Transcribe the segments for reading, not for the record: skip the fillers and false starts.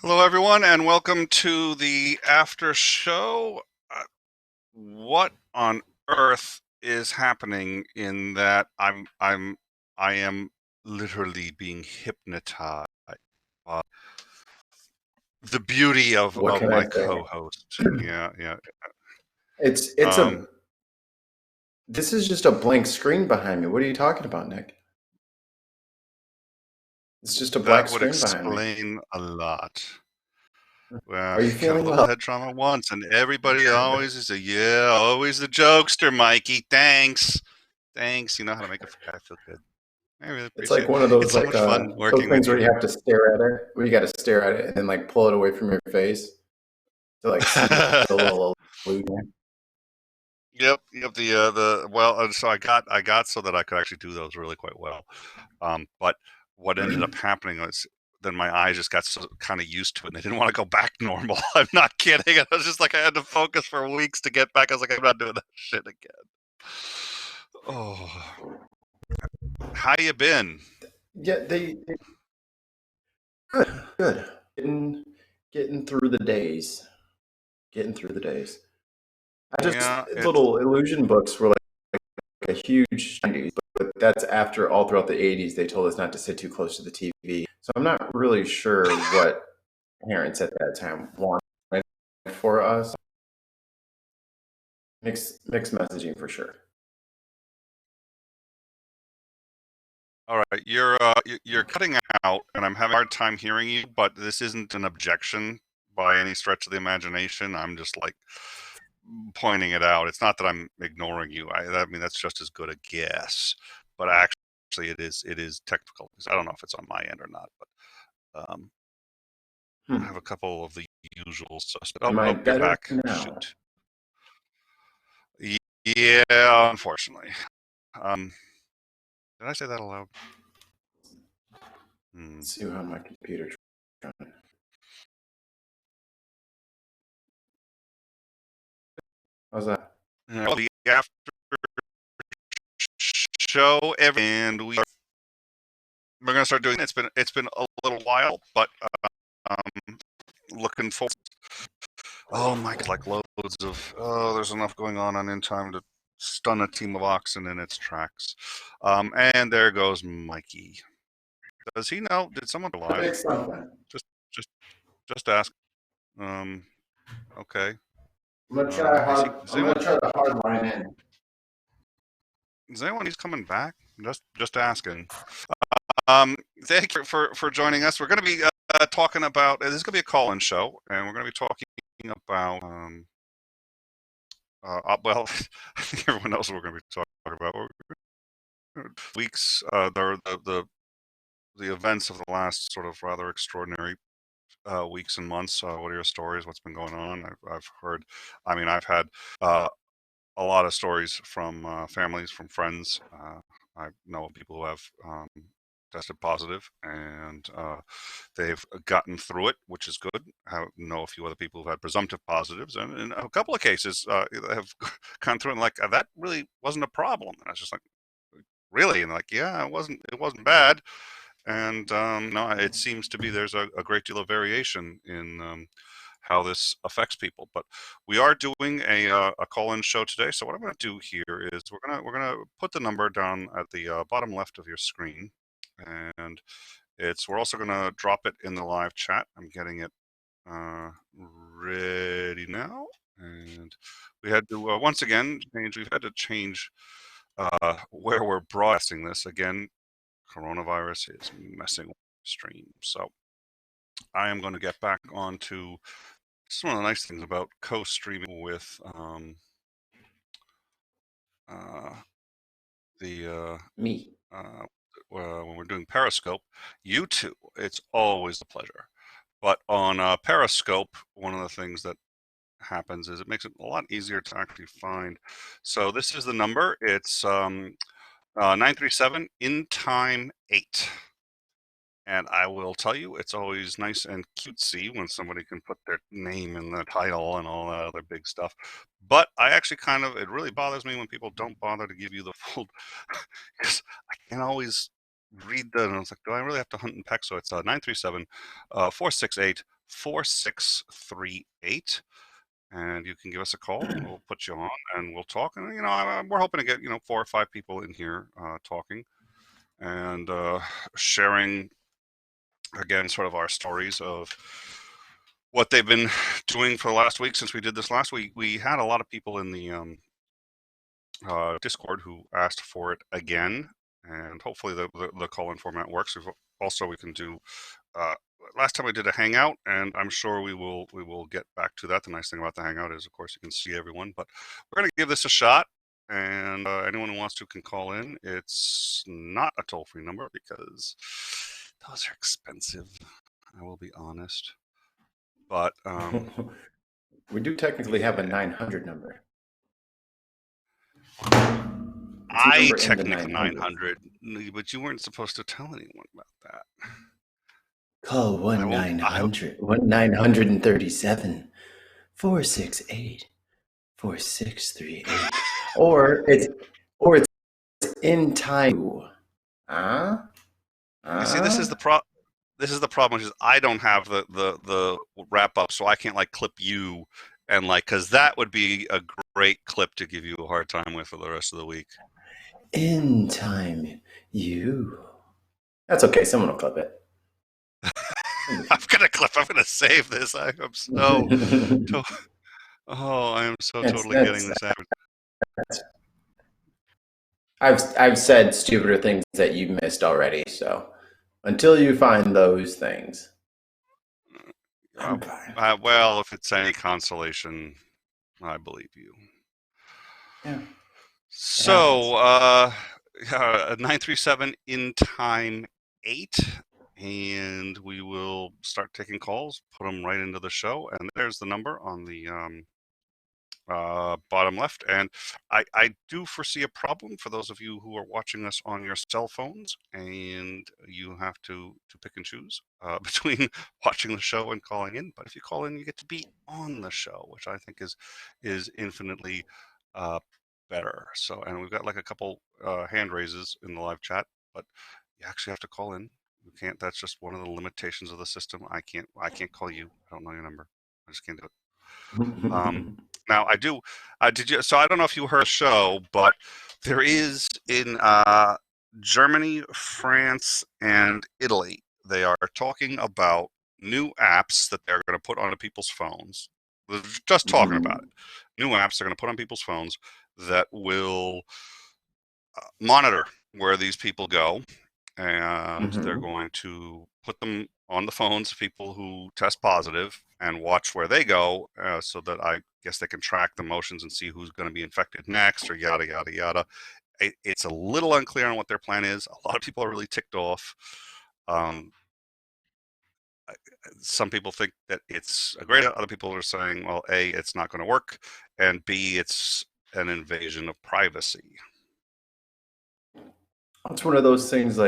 Hello, everyone, and welcome to the after show. What on earth is happening in that I am literally being hypnotized by the beauty What of can I my say? co-host. Yeah, yeah. It's Um, a this is just a blank screen behind me. What are you talking about, Nick? It's just a black that would screen behind me. explain a lot. Well, Are you got a feeling little well? head trauma once, and everybody always is yeah, always the jokester, Mikey. Thanks. You know how to make a guy feel good. I really It's appreciate like it. one of It's those so much fun those working with things where you. you have to stare at it, where you got to stare at it and then like pull it away from your face to like see the little illusion. Yep. So I got so that I could actually do those really quite well. But what ended up happening was then my eyes just got so kind of used to it, and they didn't want to go back normal. I'm not kidding. I was just like I had to focus for weeks to get back. I was like, I'm not doing that shit again. Oh, how you been? Yeah, they good. Getting through the days. Getting through the days. I just Yeah, it's little illusion books were like a huge 90s, but that's after all throughout the 80s they told us not to sit too close to the TV. So I'm not really sure what parents at that time wanted for us. Mixed messaging for sure. all right. You're cutting out, and I'm having a hard time hearing you. But this isn't an objection by any stretch of the imagination. I'm just like pointing it out. It's not that I'm ignoring you. I mean, that's just as good a guess. But actually, it is technical. I don't know if it's on my end or not. But I have Hmm. a couple of the usual suspects. Am I You're better back. now? Shoot. Yeah, unfortunately. Um, did I say that aloud? Hmm. Let's see how my computer trying. How's that? Well, the after show, and we're gonna start doing it. It's been a little while, but looking forward. Oh my god, like loads of there's enough going on in time to stun a team of oxen in its tracks. And there goes Mikey. Does he know? Did someone go live? Fix something. Just just just ask. Um okay. I'm gonna try Is he hard. is I'm gonna anyone try the hard line in. he's coming back? Just asking. Thank you for joining us. We're going to be talking about this is going to be a call-in show, and we're going to be talking about well, I think everyone knows what we're going to be talking about. Weeks, the events of the last sort of rather extraordinary weeks and months. What are your stories? What's been going on? I've heard. I mean, I've had uh, a lot of stories from families, from friends. I know people who have tested positive, and they've gotten through it, which is good. I know a few other people who've had presumptive positives, and in a couple of cases have gone through it and like that really wasn't a problem. And I was just like, really? And like, yeah, it wasn't bad. And no, it seems to be there's a great deal of variation in how this affects people. But we are doing a call-in show today. So what I'm going to do here is we're gonna put the number down at the bottom left of your screen, and we're also going to drop it in the live chat. I'm getting it ready now, and we had to once again change. We've had to change where we're broadcasting this again. Coronavirus is messing with the stream, so I am going to get back onto. This is one of the nice things about co-streaming with uh, the Me. when we're doing Periscope, YouTube. It's always a pleasure. But on Periscope, one of the things that happens is it makes it a lot easier to actually find. So this is the number. It's 937 in time 8. And I will tell you, it's always nice and cutesy when somebody can put their name in the title and all that other big stuff. But I actually it really bothers me when people don't bother to give you the full, because I can't always read and I was like, do I really have to hunt and peck? So it's 937 468 4638. And you can give us a call and we'll put you on and we'll talk. And, we're hoping to get, 4 or 5 people in here talking and sharing, again, sort of our stories of what they've been doing for the last week since we did this last week. We had a lot of people in the Discord who asked for it again, and hopefully the call-in format works. We can do. Last time I did a hangout, and I'm sure we will get back to that. The nice thing about the hangout is, of course, you can see everyone. But we're going to give this a shot, and anyone who wants to can call in. It's not a toll-free number because those are expensive. I will be honest, but we do technically have a 900 number. I technically 900, but you weren't supposed to tell anyone about that. Call 1-900-1937 468 4638, or it's in time. You see, this is the problem, which is I don't have the wrap up, so I can't clip you and because that would be a great clip to give you a hard time with for the rest of the week. In time, you. That's okay. Someone will clip it. I'm gonna save this. I am so. I am so totally getting this out. I've said stupider things that you missed already. So until you find those things, I'm fine. Well, if it's any consolation, I believe you. Yeah. So 937 in time 8. And we will start taking calls, put them right into the show. And there's the number on the bottom left. And I do foresee a problem for those of you who are watching us on your cell phones, and you have to pick and choose between watching the show and calling in. But if you call in, you get to be on the show, which I think is infinitely better. So, and we've got a couple hand raises in the live chat, but you actually have to call in. You can't. That's just one of the limitations of the system. I can't call you. I don't know your number. I just can't do it. Now I do. Did you? So I don't know if you heard the show, but there is in Germany, France, and Italy. They are talking about new apps that they're going to put onto people's phones. They're just talking about it. New apps they're going to put on people's phones that will monitor where these people go. And they're going to put them on the phones of people who test positive and watch where they go, so that I guess they can track the motions and see who's going to be infected next, or yada, yada, yada. It's a little unclear on what their plan is. A lot of people are really ticked off. Some people think that it's a great idea. Other people are saying, well, A, it's not going to work, and B, it's an invasion of privacy. It's one of those things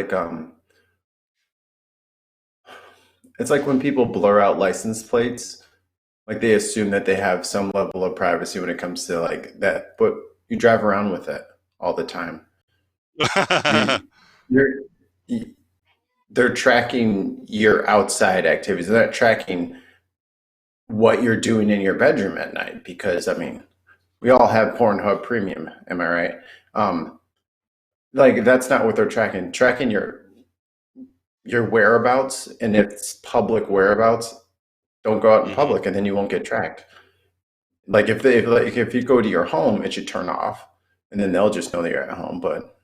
it's like when people blur out license plates, they assume that they have some level of privacy when it comes to that, but you drive around with it all the time. They're tracking your outside activities. They're not tracking what you're doing in your bedroom at night, because we all have Pornhub Premium. Am I right? That's not what they're tracking. Tracking your whereabouts, and if it's public whereabouts, don't go out in public, and then you won't get tracked. If you go to your home, it should turn off, and then they'll just know that you're at home. But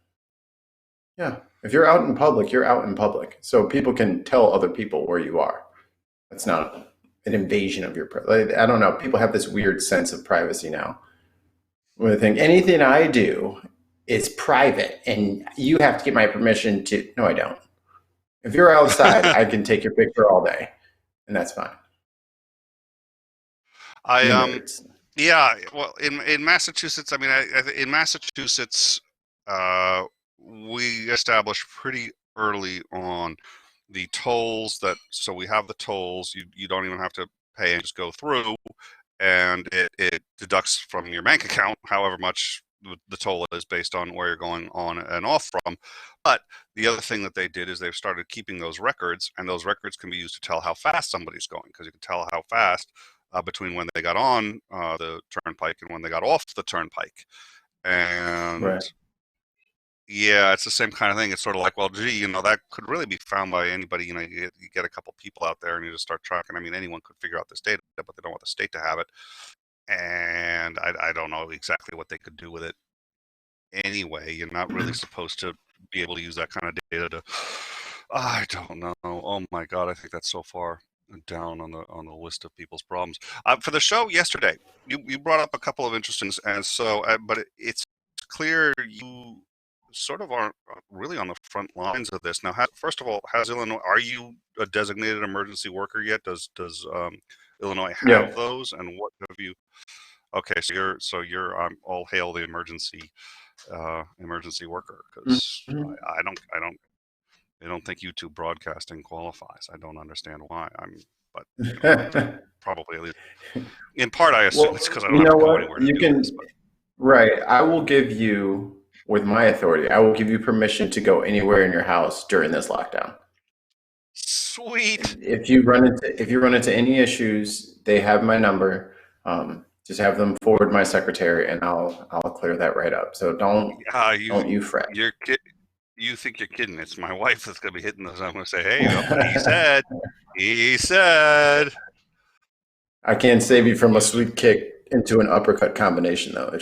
yeah, if you're out in public, you're out in public, so people can tell other people where you are. That's not an invasion of your privacy. I don't know. People have this weird sense of privacy now, where they think anything I do is private, and you have to get my permission to. No, I don't. If you're outside, I can take your picture all day, and that's fine. Yeah. Well, in Massachusetts, in Massachusetts, we established pretty early on the tolls so we have the tolls. You don't even have to pay and just go through, and it deducts from your bank account however much the toll is based on where you're going on and off from. But the other thing that they did is they've started keeping those records, and those records can be used to tell how fast somebody's going, because you can tell how fast between when they got on the turnpike and when they got off the turnpike. And Right. yeah, it's the same kind of thing. It's sort of like, well, gee, that could really be found by anybody. You get a couple people out there and you just start tracking. I mean, anyone could figure out this data, but they don't want the state to have it. And I don't know exactly what they could do with it anyway. You're not really supposed to be able to use that kind of data to. I don't know. Oh my God, I think that's so far down on the list of people's problems. For the show yesterday, you brought up a couple of interesting, and so, but it's clear you sort of aren't really on the front lines of this now. First of all, has Illinois? Are you a designated emergency worker yet? Does Illinois have Yeah. those? And what have you? Okay, so you're all hail the emergency worker, because Mhm. I don't think YouTube broadcasting qualifies. I don't understand why. But probably at least in part I assume it's Well, because I don't you have know to go what? anywhere to You do this. can, right. I will give you, with my authority, I will give you permission to go anywhere in your house during this lockdown. Sweet. If you run into any issues, they have my number. Just have them forward my secretary, and I'll clear that right up. So Yeah, don't you fret. you're kid. You think you're kidding? It's my wife that's gonna be hitting those. I'm gonna say, hey, he said, he said. I can't save you from a You just sweet kick into an uppercut combination, though.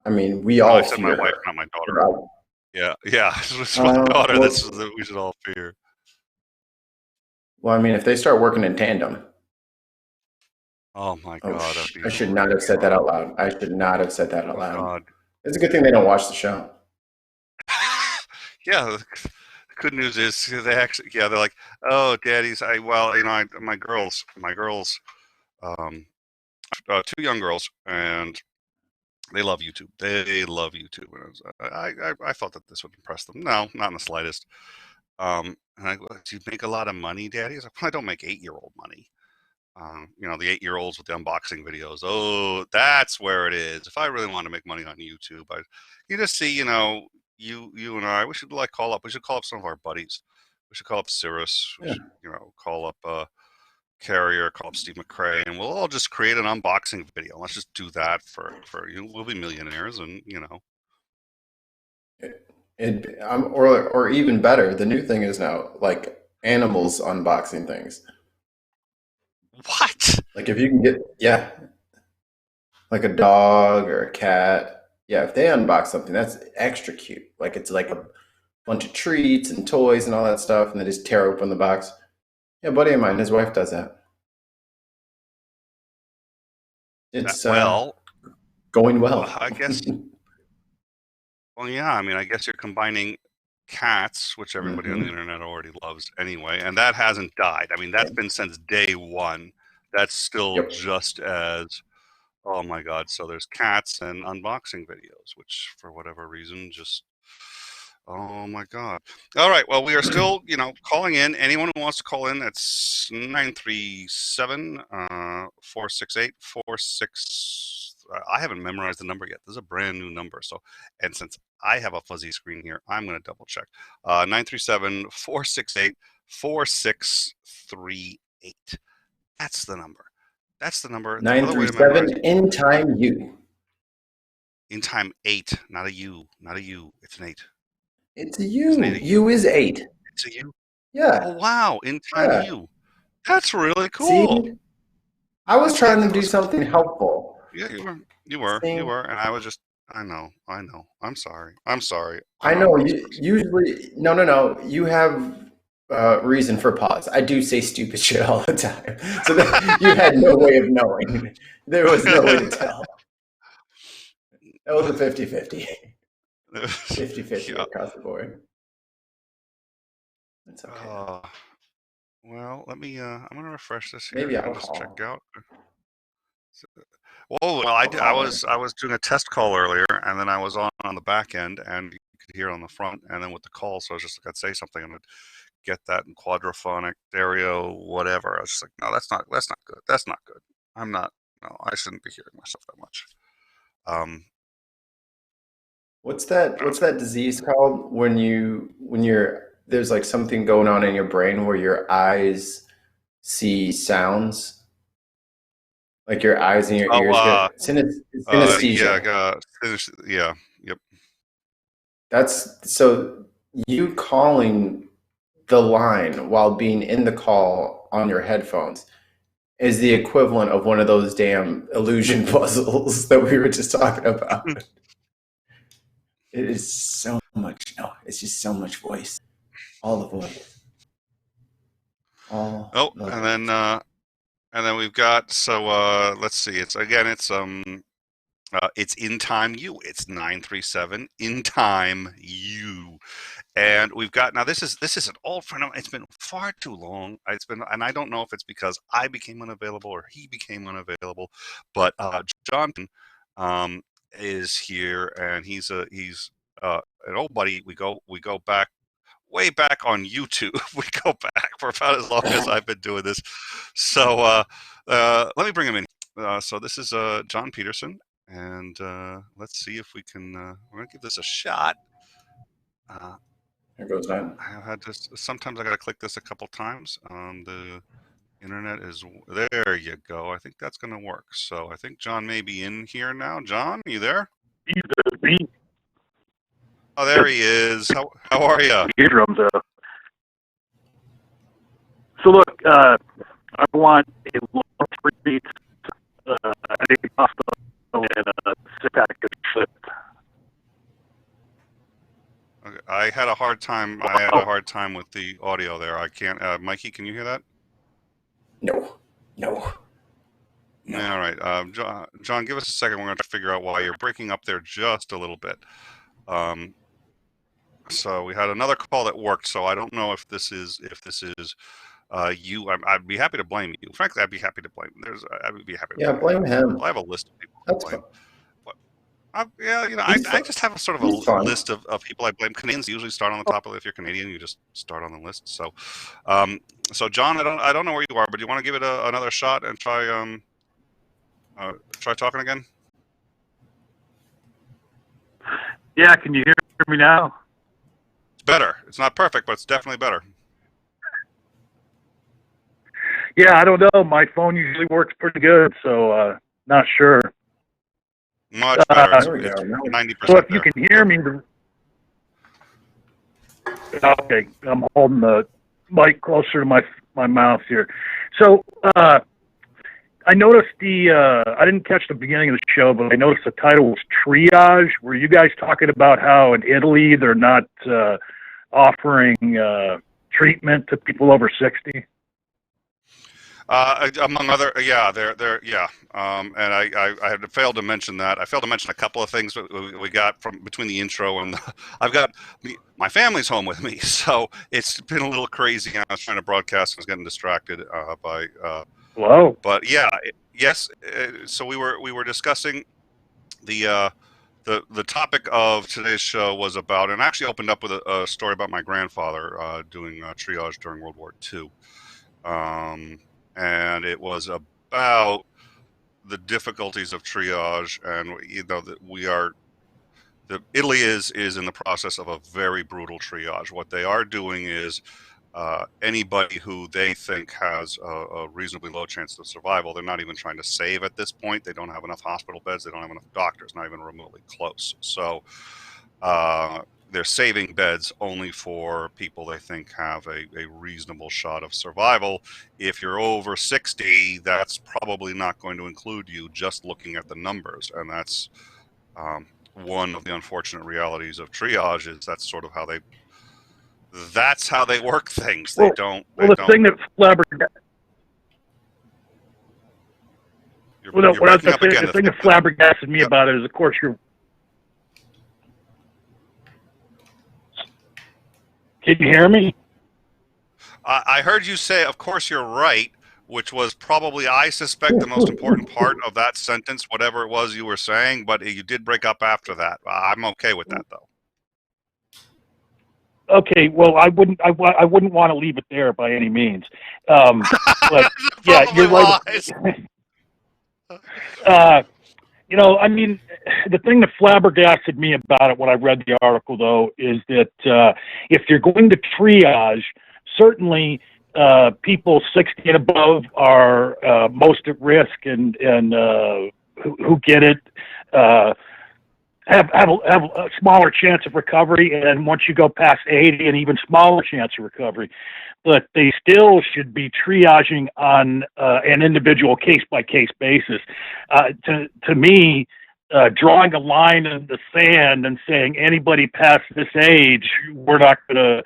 I mean, we no, I all said my fear wife, her. not my daughter. Right. Yeah, yeah, it's my daughter. That we should all fear. Well, I mean, if they start working in tandem, Oh my oh, God, that'd be I should not have really said that out horrible. loud. I should not have said that out Oh loud. God. It's a good thing they don't watch the show. Yeah, the good news is they actually, yeah, they're like, oh, daddy's, well, my girls, um, two young girls, and they love YouTube. They love YouTube. And I thought that this would impress them. No, not in the slightest. And I go, do you make a lot of money, daddy? He's like, well, I don't make 8-year-old money. The 8-year-olds with the unboxing videos. Oh, that's where it is. If I really want to make money on YouTube, you just see, you and I, we should call up. We should call up some of our buddies. We should call up Cirrus. We Yeah. should, call up Carrier, call up Steve McRae, and we'll all just create an unboxing video. Let's just do that for you. We'll be millionaires, and Or even better, the new thing is now like animals unboxing things. what? Like if you can get, yeah, like a dog or a cat. Yeah, if they unbox something, that's extra cute. Like it's like a bunch of treats and toys and all that stuff, and they just tear open the box. Yeah, a buddy of mine, his wife does that. It's Well, going well. I guess. Well, yeah. I mean, I guess you're combining cats, which everybody on the Hmm. internet already loves anyway, and that hasn't died. I mean, that's been since day one. That's still Yep. just as, oh my God. So there's cats and unboxing videos, which for whatever reason just, oh my God. All right. Well, we are still, calling in. Anyone who wants to call in, that's 937 468 46. I haven't memorized the number yet. This is a brand new number. So, and since I have a fuzzy screen here, I'm going to double check. 937 468 4638. That's the number. That's the number. The Nine other way three to memorize seven in time you. in time 8, not a U, not a U. It's an 8. It's a Isn't it you. a U? You is 8. It's a U. Oh, Yeah. wow. In time Yeah. U. That's really See, cool. I was Yeah, trying to that do was cool. something helpful. Yeah, you See, were, and I was just, I know. I'm sorry. I'm sorry. I I'm not a know nice you person. usually, no, no, no. You have reason for pause. I do say stupid shit all the time. So that you had no way of knowing. There was no way to tell. That was a 50-50. 50-50 Yeah. across the board. It's okay. Uh, well, I'm gonna refresh this Maybe here and I'll just check call. out. Oh, well, I'll I call her. was doing a test call earlier, and then I was on the back end, and you could hear it on the front, and then with the call, so I was just like, I'd say something, and I'd get that in quadraphonic, stereo, whatever. I was just like, no, that's not good. That's not good. I'm not. No, I shouldn't be hearing myself that much. Um, What's that disease called when you're there's like something going on in your brain where your eyes see sounds, like your eyes and your Oh, ears get it's yeah, synesthesia. yeah, yep. That's so you calling the line while being in the call on your headphones is the equivalent of one of those damn illusion puzzles that we were just talking about. It is so much, no, it's just so much voice. All the voice. All Oh, the voice. and then we've got let's see. It's in time you. It's 937 in time you. And we've got now this is an old friend of mine. It's been far too long. It's been and I don't know if it's because I became unavailable or he became unavailable, but John um is here and he's an old buddy. We go back way back on YouTube. We go back for about as long as I've been doing this. So let me bring him in. So this is John Peterson, and let's see if we can. We're gonna give this a shot. Uh, Here goes that. I had to. Sometimes I got to click this a couple times. The internet is there. You go. I think that's gonna work. So I think John may be in here now. John, you there? Oh, there he is. How are you? Eardrums out. So look, I want a long treat, a pasta, and a six-pack of chips. Okay, I had a hard time. I had a hard time with the audio there. I can't. Mikey, can you hear that? No. No. No. Yeah, all right. John, give us a second. We're going to figure out why you're breaking up there just a little bit. So we had another call that worked. So I don't know if this is you. I'd be happy to blame you. Frankly, I'd be happy to blame. I would be happy to Yeah, blame him. I have a list of people That's to fun. blame. Yeah, He's I fun. just have a sort of a He's fun. list of people I blame. Canadians usually start on the top of it. If you're Canadian, you just start on the list. So, so John, I don't know where you are, but do you want to give it another shot and try talking again? Yeah, can you hear me now? It's better. It's not perfect, but it's definitely better. Yeah, I don't know. My phone usually works pretty good, so not sure. Much better. There we go. It's Now 90% So if you there. can hear me, okay, I'm holding the mic closer to my mouth here. So I noticed I didn't catch the beginning of the show, but I noticed the title was Triage. Were you guys talking about how in Italy they're not offering treatment to people over 60? Among other, yeah, yeah. And I had failed to mention that. I failed to mention a couple of things we got from between the intro and I've got my family's home with me, so it's been a little crazy. I was trying to broadcast, I was getting distracted by. Whoa. But yeah, yes. So we were discussing the topic of today's show was about, and actually opened up with a story about my grandfather doing triage during World War II. And it was about the difficulties of triage, and that Italy is in the process of a very brutal triage. What they are doing is anybody who they think has a reasonably low chance of survival, they're not even trying to save at this point. They don't have enough hospital beds. They don't have enough doctors, not even remotely close. So they're saving beds only for people they think have a reasonable shot of survival. If you're over 60, that's probably not going to include you, just looking at the numbers. And that's one of the unfortunate realities of triage, is that's sort of how they work things. They don't. The thing that flabbergasted. You're breaking up again. The thing that flabbergasted me about it is, of course, Can you hear me? I heard you say, "Of course you're right," which was probably, I suspect, the most important part of that sentence, whatever it was you were saying. But you did break up after that. I'm okay with that, though. Okay, well, I wouldn't want to leave it there by any means. But yeah, you're right. You know, I mean, the thing that flabbergasted me about it when I read the article, though, is that if you're going to triage, certainly people 60 and above are most at risk, and who get it have a smaller chance of recovery, and once you go past 80, an even smaller chance of recovery. But they still should be triaging on an individual case-by-case basis. To me, drawing a line in the sand and saying anybody past this age, we're not going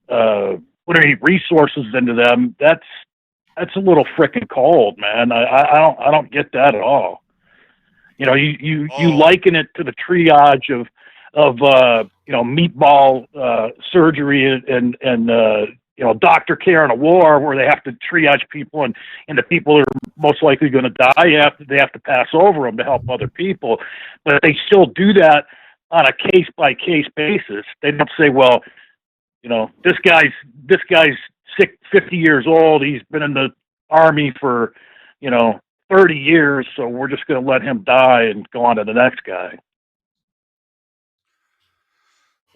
to put any resources into them, that's a little frickin' cold, man. I don't get that at all. You know, you liken it to the triage of meatball surgery and doctor care in a war, where they have to triage people, and the people that are most likely going to die, they have to pass over them to help other people. But they still do that on a case by case basis. They don't say, well, this guy's 50 years old. He's been in the Army for 30 years, so we're just going to let him die and go on to the next guy.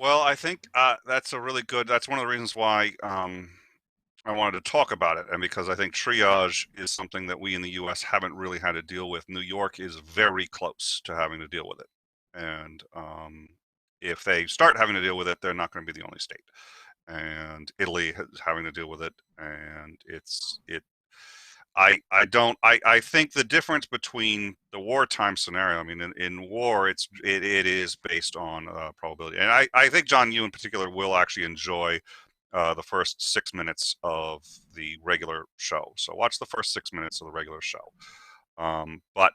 Well, I think that's one of the reasons why I wanted to talk about it, and because I think triage is something that we in the U.S. haven't really had to deal with. New York is very close to having to deal with it, and if they start having to deal with it, they're not going to be the only state. And Italy is having to deal with it, and I think the difference between the wartime scenario, I mean, in war, it is based on probability. And I think, John, you in particular will actually enjoy the first 6 minutes of the regular show. So watch the first 6 minutes of the regular show. But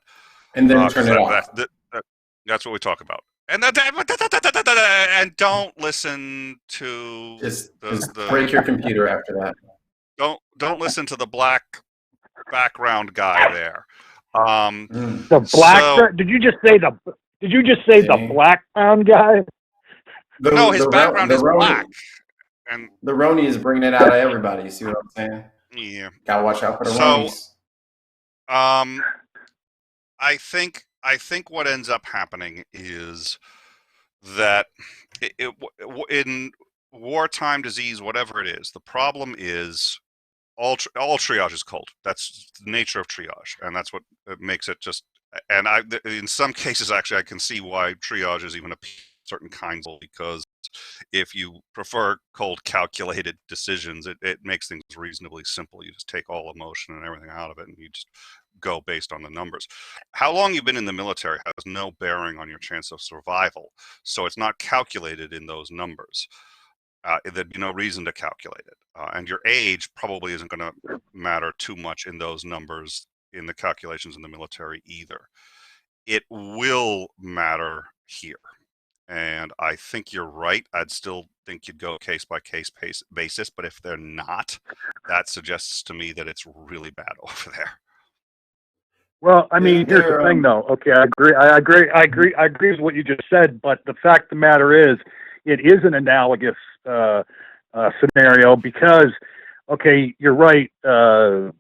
and then turn it off. That's what we talk about. And don't listen to just break your computer after that. Don't listen to the black background guy there. The black. Did you just say the black background guy? No, his background is black. And the Roni is bringing it out of everybody. You see what I'm saying? Yeah. Gotta watch out for the Ronis. I think what ends up happening is that in wartime disease, whatever it is, the problem is all triage is cold. That's the nature of triage, and that's what makes it just. And in some cases, actually, I can see why triage is even a certain kinds, because if you prefer cold, calculated decisions, it makes things reasonably simple. You just take all emotion and everything out of it, and you just go based on the numbers. How long you've been in the military has no bearing on your chance of survival, so it's not calculated in those numbers. There'd be no reason to calculate it. And your age probably isn't going to matter too much in those numbers in the calculations in the military either. It will matter here. And I think you're right. I'd still think you'd go case by case basis, but if they're not, that suggests to me that it's really bad over there. Well, I mean, here's the thing, though. Okay, I agree with what you just said, but the fact of the matter is, it is an analogous scenario because, okay, you're right. A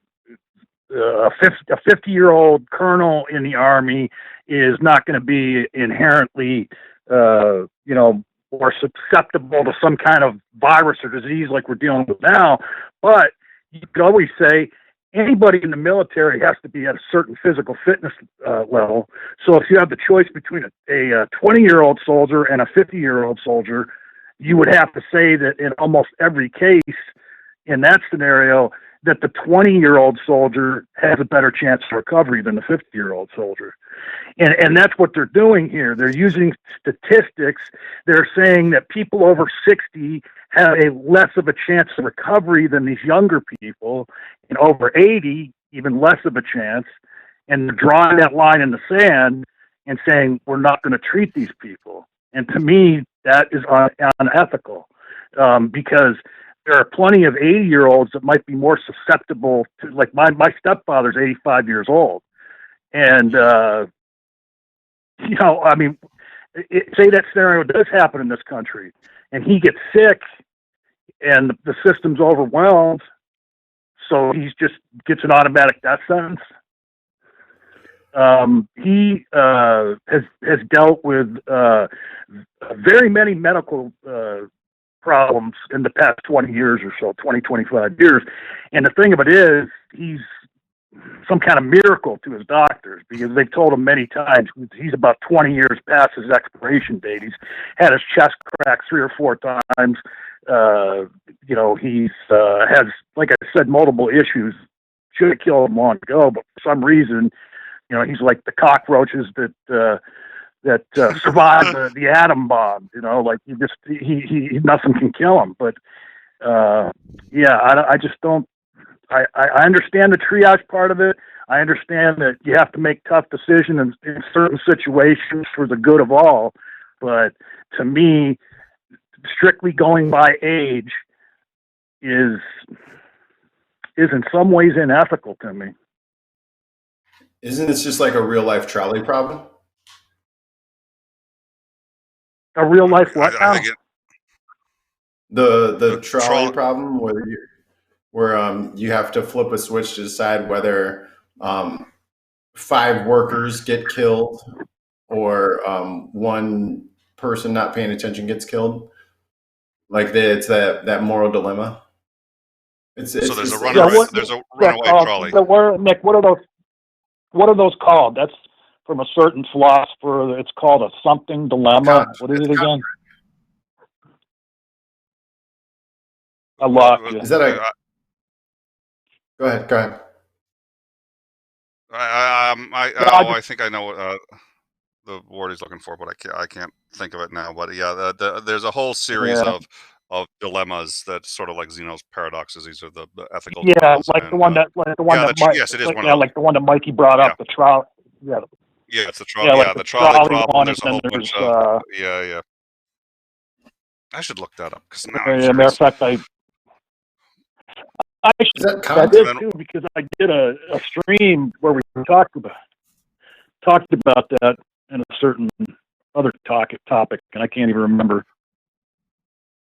50-year-old colonel in the Army is not going to be inherently, more susceptible to some kind of virus or disease like we're dealing with now. But you could always say anybody in the military has to be at a certain physical fitness level. So if you have the choice between a 20-year-old soldier and a 50-year-old soldier, you would have to say that in almost every case in that scenario, that the 20-year-old soldier has a better chance of recovery than the 50-year-old soldier. And that's what they're doing here. They're using statistics. They're saying that people over 60 have a less of a chance of recovery than these younger people, and over 80, even less of a chance. And they're drawing that line in the sand and saying, we're not going to treat these people. And to me, that is unethical because there are plenty of 80-year-olds that might be more susceptible to, like my stepfather's 85 years old. And, I mean, say that scenario does happen in this country and he gets sick and the system's overwhelmed, so he just gets an automatic death sentence. he has dealt with very many medical problems in the past 20 years or so, 25 years. And the thing of it is, he's some kind of miracle to his doctors, because they've told him many times he's about 20 years past his expiration date. He's had his chest cracked 3 or 4 times. He's has, like I said, multiple issues. Should have killed him long ago, but for some reason, he's like the cockroaches that survived the atom bomb. Like he nothing can kill him. But I just don't. I understand the triage part of it. I understand that you have to make tough decisions in certain situations for the good of all. But to me, strictly going by age is in some ways unethical to me. Isn't this just like a real life trolley problem? A real life what? I think The trolley problem where you have to flip a switch to decide whether 5 workers get killed or one person not paying attention gets killed. Like it's that moral dilemma. So there's a runaway. There's a runaway trolley. Nick, what are those called? That's from a certain philosopher. It's called a something dilemma. What is it again? I lost you. Is that Go ahead. I think I know what the word he's looking for, but I can't think of it now. But yeah, there's a whole series of dilemmas that sort of like Zeno's paradoxes. These are the ethical dilemmas. Like the one that yes, it is one. Like the one that Mikey brought up, the trolley. Yeah, it's the trolley. Yeah, the trolley problem. There's a whole bunch of yeah. I should look that up because matter of fact, I did too, because I did a stream where we talked about that in a certain other topic, and I can't even remember.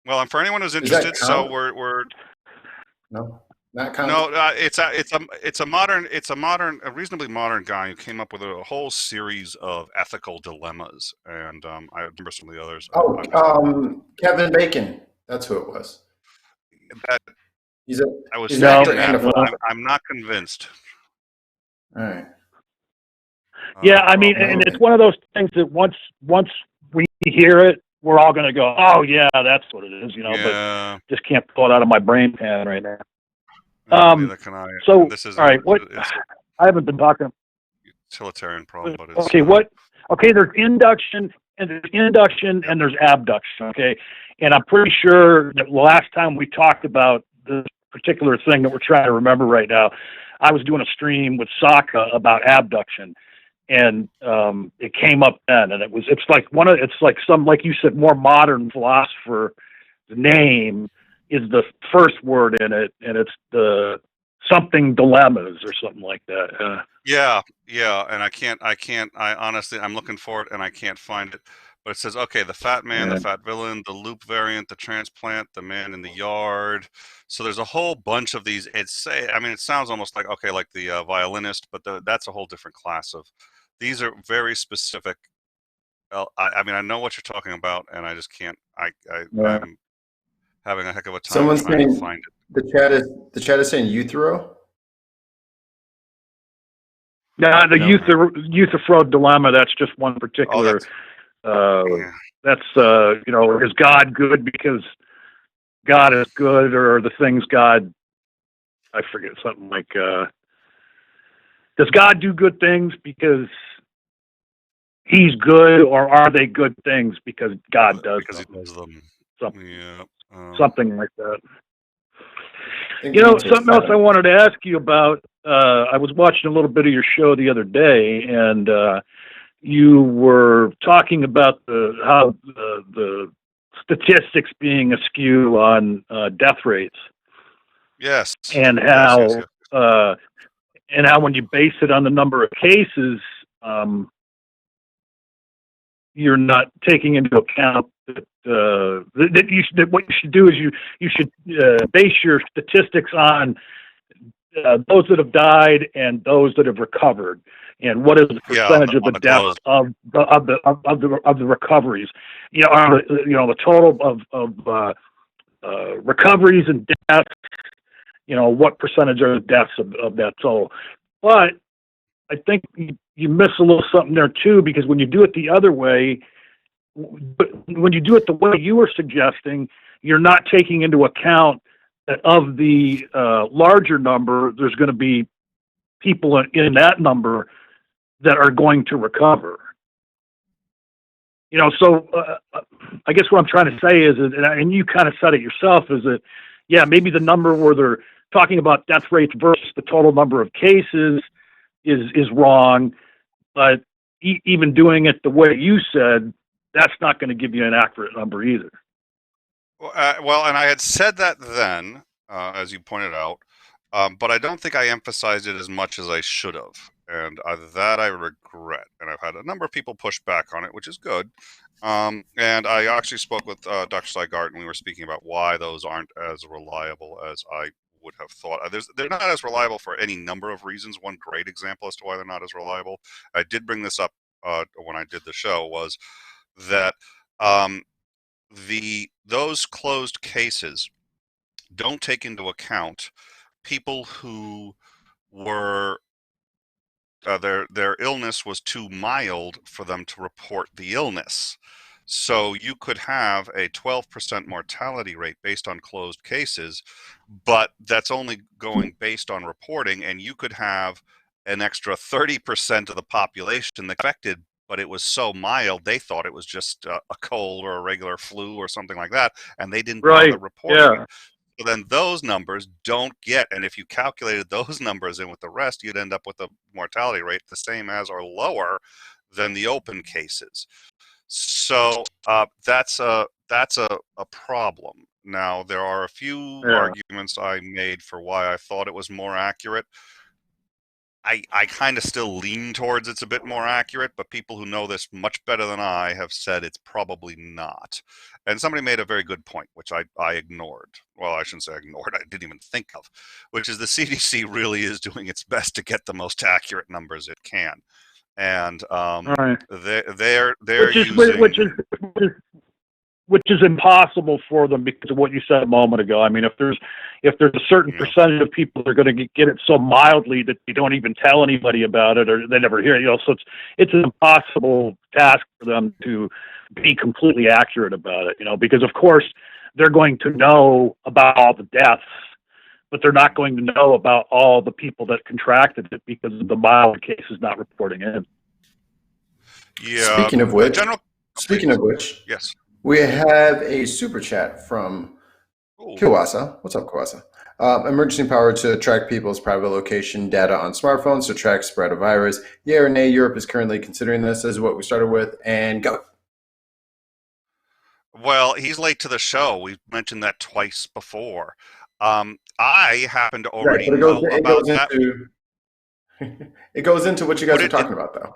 Well, and for anyone who's interested, so we're no, not count. No, it's a reasonably modern guy who came up with a whole series of ethical dilemmas, and I remember some of the others. Kevin Bacon, that's who it was. I'm not convinced. All right. Yeah, I mean, and it's one of those things that once we hear it, we're all going to go, "Oh yeah, that's what it is," But just can't pull it out of my brain pan right now. So this is all right. I haven't been talking. Utilitarian problem, but it's okay. There's induction and there's abduction. Okay, and I'm pretty sure that last time we talked about this particular thing that we're trying to remember right now, I was doing a stream with Saka about abduction. And it came up then, and it's like some, like you said, more modern philosopher. The name is the first word in it, and it's the something dilemmas or something like that. Yeah, and I honestly, I'm looking for it and I can't find it. But it says, okay, the fat man, the fat villain, the loop variant, the transplant, the man in the yard. So there's a whole bunch of these. It sounds almost like, okay, like the violinist, but that's a whole different class of. These are very specific. I know what you're talking about, and I just can't. I'm having a heck of a time. Someone's trying to find it. The chat is saying Uthero. No, the Euthyphro dilemma. That's just one particular. That's is God good because God is good, or the things God? I forget, something like. Does God do good things because He's good, or are they good things because God does them? He does them. Something like that. Something else I wanted to ask you about. I was watching a little bit of your show the other day, and you were talking about how the statistics being askew on death rates. Yes. And how. Yes. And how when you base it on the number of cases, you're not taking into account that what you should do is you should base your statistics on those that have died and those that have recovered. and what is the Yeah, percentage of the on the deaths closed. of the recoveries? The total of recoveries and deaths. What percentage are the deaths of that total? But I think you miss a little something there too, because when you do it the other way, when you do it the way you were suggesting, you're not taking into account that of the larger number, there's going to be people in that number that are going to recover. So I guess what I'm trying to say is, and you kind of said it yourself, is that, yeah, maybe the number where they're talking about death rates versus the total number of cases is wrong, but even doing it the way you said, that's not going to give you an accurate number either. Well, and I had said that then, as you pointed out, but I don't think I emphasized it as much as I should have, and that I regret. And I've had a number of people push back on it, which is good. And I actually spoke with Dr. Seigart, and we were speaking about why those aren't as reliable as I would have thought. They're not as reliable for any number of reasons. One great example as to why they're not as reliable, I did bring this up when I did the show, was that those closed cases don't take into account people who were their illness was too mild for them to report the illness. So you could have a 12% mortality rate based on closed cases, but that's only going based on reporting, and you could have an extra 30% of the population affected, but it was so mild they thought it was just a cold or a regular flu or something like that, and they didn't bother reporting it. So then those numbers don't get, and if you calculated those numbers in with the rest, you'd end up with a mortality rate the same as or lower than the open cases. So that's a problem. Now, there are a few arguments I made for why I thought it was more accurate. I kind of still lean towards it's a bit more accurate, but people who know this much better than I have said it's probably not. And somebody made a very good point, which I ignored. Well, I shouldn't say ignored, I didn't even think of, which is the CDC really is doing its best to get the most accurate numbers it can. And they're using... Which is impossible for them because of what you said a moment ago. I mean, if there's a certain percentage of people that are going to get it so mildly that they don't even tell anybody about it or they never hear it, so it's an impossible task for them to be completely accurate about it, because of course they're going to know about all the deaths, but they're not going to know about all the people that contracted it because of the mild cases not reporting in. Yeah. Speaking of which, yes. We have a super chat from Kiwasa. What's up, Kiwasa? Emergency power to track people's private location data on smartphones to track spread of virus. Yeah or nay, Europe is currently considering this. This is what we started with, and go. Well, he's late to the show. We've mentioned that twice before. I happen to already know about that. It goes into what you guys are talking about, though.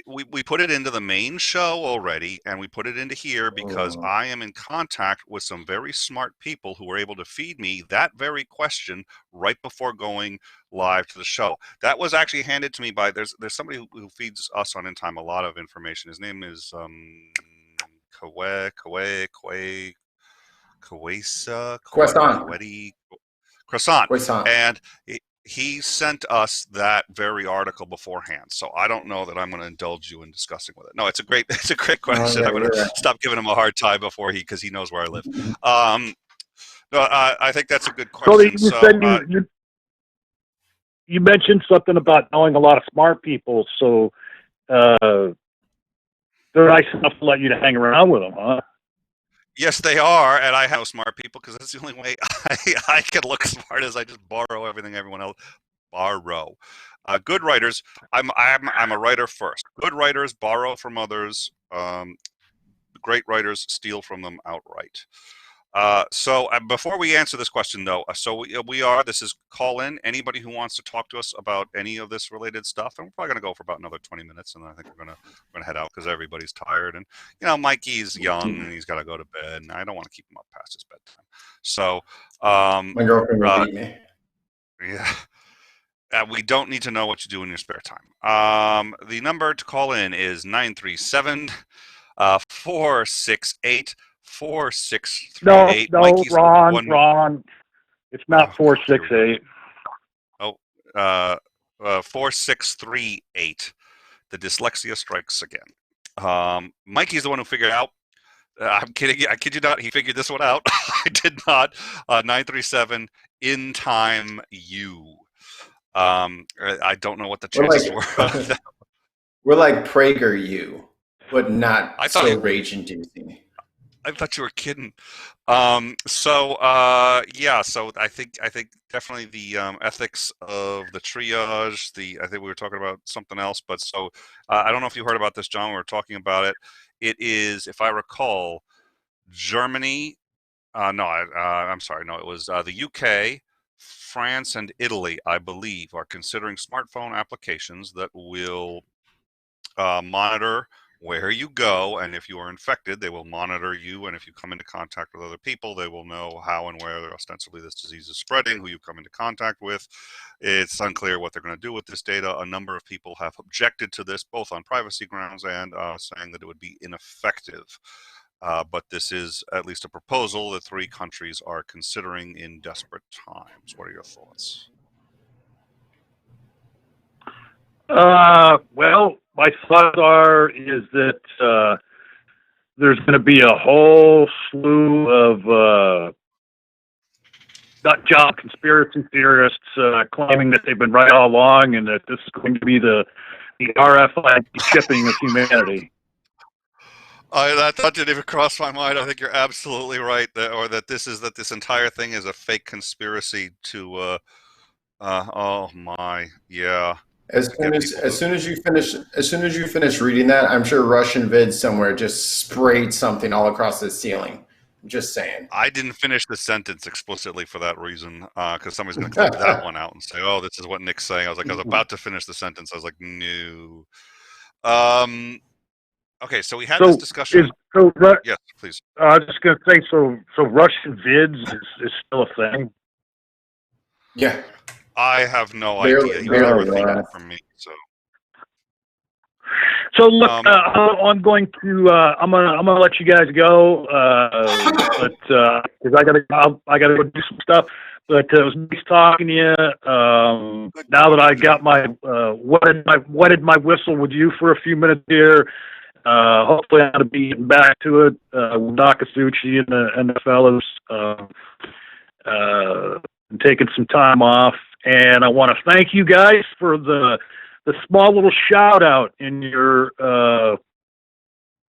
We put it into the main show already, and we put it into here because I am in contact with some very smart people who were able to feed me that very question right before going live to the show. That was actually handed to me by there's somebody who feeds us on In Time a lot of information. His name is Croissant, and he sent us that very article beforehand, so I don't know that I'm going to indulge you in discussing with it. No, it's a great question. I'm going to stop giving him a hard time because he knows where I live. No, I think that's a good question. You mentioned something about knowing a lot of smart people, so they're nice enough to let you to hang around with them, huh? Yes, they are, and I have smart people because that's the only way I can look smart is I just borrow everything everyone else borrow. Good writers, I'm a writer first. Good writers borrow from others. Great writers steal from them outright. So before we answer this question, though, this is call in. Anybody who wants to talk to us about any of this related stuff, and we're probably going to go for about another 20 minutes, and then I think we're going to head out because everybody's tired, and Mikey's young and he's got to go to bed, and I don't want to keep him up past his bedtime. So my girlfriend will beat me. Yeah. We don't need to know what you do in your spare time. The number to call in is 937 468 4638. No, Mikey's the one. Ron. It's Oh, not God, here we go. 468. Oh, 4638. The dyslexia strikes again. Mikey's the one who figured out. I'm kidding you. I kid you not. He figured this one out. I did not. 937 in time you. I don't know what the chances were. We're like PragerU, but not so rage-inducing. I thought you were kidding. So I think definitely the ethics of the triage. I think we were talking about something else, but so I don't know if you heard about this, John. We were talking about it. It is, if I recall, Germany. I'm sorry. No, it was the UK, France, and Italy, I believe, are considering smartphone applications that will monitor where you go, and if you are infected, they will monitor you, and if you come into contact with other people, they will know how and where ostensibly this disease is spreading, who you come into contact with. It's unclear what they're going to do with this data. A number of people have objected to this, both on privacy grounds and saying that it would be ineffective. But this is at least a proposal that 3 countries are considering in desperate times. What are your thoughts? Well, my thoughts is that there's going to be a whole slew of nut job conspiracy theorists claiming that they've been right all along and that this is going to be the RFID chipping of humanity. That didn't even cross my mind. I think you're absolutely right, that this entire thing is a fake conspiracy to. Oh my, yeah. As soon as you finish reading that, I'm sure Russian vids somewhere just sprayed something all across the ceiling. I'm just saying. I didn't finish the sentence explicitly for that reason, because somebody's going to clip that one out and say, "Oh, this is what Nick's saying." I was about to finish the sentence. I was like, "No." Okay, so we had this discussion. Yes, please. I was just going to say, so Russian vids is still a thing. Yeah. I have no idea. He was everything from me. So look, I'm going to I'm gonna let you guys go, but because I gotta go do some stuff. But it was nice talking to you. Now that I got my wetted my whistle with you for a few minutes here, hopefully I'm gonna be getting back to it with Nakasuchi and the fellas, and taking some time off. And I want to thank you guys for the small little shout out in your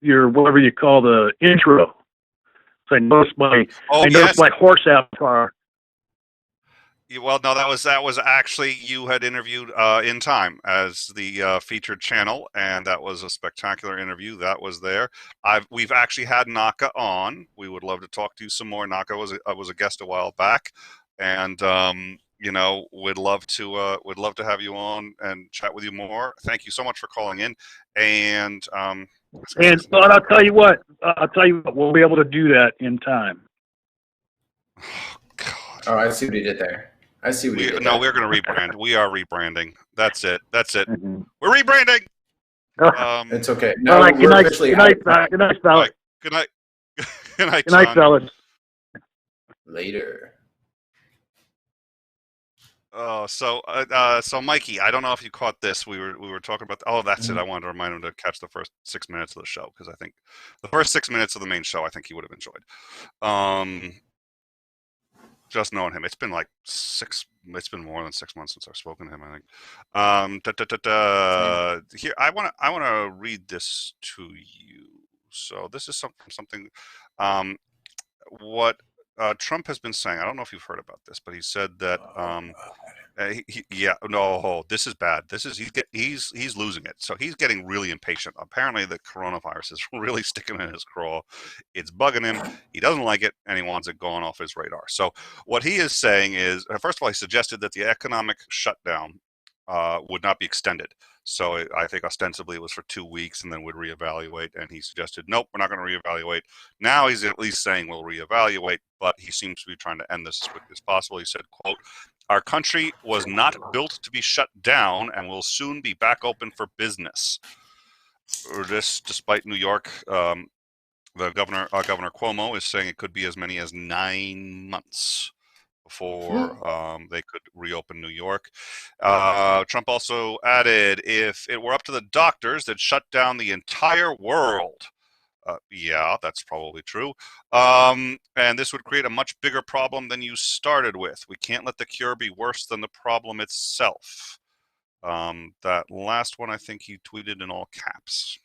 whatever you call the intro. So I noticed my horse avatar. Well, no, that was actually, you had interviewed In Time as the featured channel, and that was a spectacular interview. That was there. We've actually had Naka on. We would love to talk to you some more. Naka was a guest a while back, and we'd love to have you on and chat with you more. Thank you so much for calling in, and but I'll tell you what, we'll be able to do that in time. Oh, God. Oh, I see what he did there. I see what he did. No, we're going to rebrand. We are rebranding. That's it. Mm-hmm. We're rebranding. It's okay. No, right, good night, fellas. Good night. Good night, fellas. Later. Oh, so Mikey, I don't know if you caught this. We were talking about. That's it. I wanted to remind him to catch the first 6 minutes of the show, because I think the first 6 minutes of the main show, I think he would have enjoyed. Just knowing him, it's been like it's been more than 6 months since I've spoken to him, I think. Here, I want to read this to you. So this is something. What Trump has been saying. I don't know if you've heard about this, but he said that. This is bad. He's losing it. So he's getting really impatient. Apparently, the coronavirus is really sticking in his craw. It's bugging him. He doesn't like it, and he wants it gone off his radar. So what he is saying is, first of all, he suggested that the economic shutdown would not be extended. So I think ostensibly it was for 2 weeks and then would reevaluate. And he suggested, nope, we're not going to reevaluate. Now he's at least saying we'll reevaluate, but he seems to be trying to end this as quickly as possible. He said, quote, Our country was not built to be shut down and will soon be back open for business. This, despite New York, the Governor Cuomo is saying it could be as many as 9 months before they could reopen New York. Trump also added, if it were up to the doctors, they'd shut down the entire world. Yeah, that's probably true. And this would create a much bigger problem than you started with. We can't let the cure be worse than the problem itself. That last one, I think he tweeted in all caps.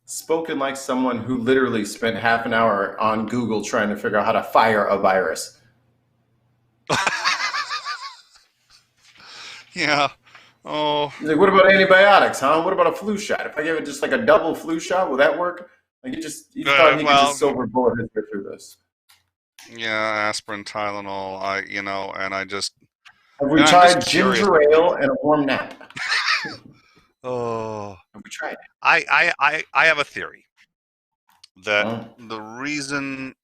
Spoken like someone who literally spent half an hour on Google trying to figure out how to fire a virus. Yeah. Oh. He's like, what about antibiotics, huh? What about a flu shot? If I give it just like a double flu shot, will that work? Like he thought he could just silver bullet his way through this. Yeah, aspirin, Tylenol. Have we tried ginger ale and a warm nap? Oh. Have we tried? I have a theory that the reason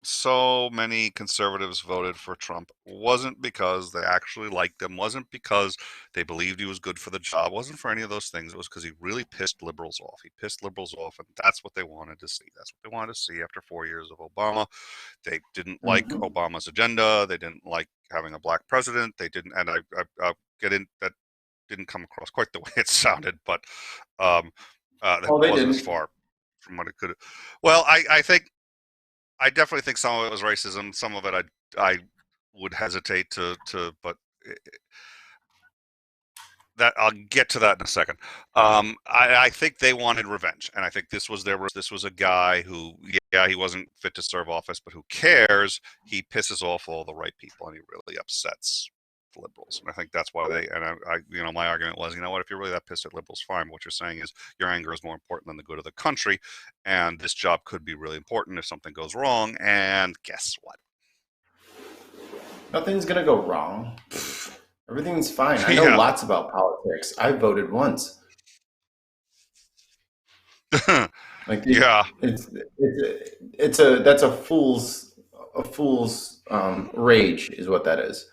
so many conservatives voted for Trump wasn't because they actually liked him, wasn't because they believed he was good for the job, wasn't for any of those things. It was because he really pissed liberals off. He pissed liberals off, and that's what they wanted to see. That's what they wanted to see after 4 years of Obama. They didn't like Obama's agenda. They didn't like having a black president. They didn't, and I'll get in that didn't come across quite the way it sounded, but that wasn't as far from what it could have. Well, I definitely think some of it was racism. Some of it I would hesitate to but that I'll get to that in a second. I think they wanted revenge, and I think this was a guy who, yeah, he wasn't fit to serve office, but who cares? He pisses off all the right people, and he really upsets the liberals. And I think that's why my argument was, you know what, if you're really that pissed at liberals, fine. But what you're saying is your anger is more important than the good of the country, and this job could be really important if something goes wrong. And guess what? Nothing's gonna go wrong. Everything's fine. I know lots about politics. I voted once. Like that's a fool's rage is what that is.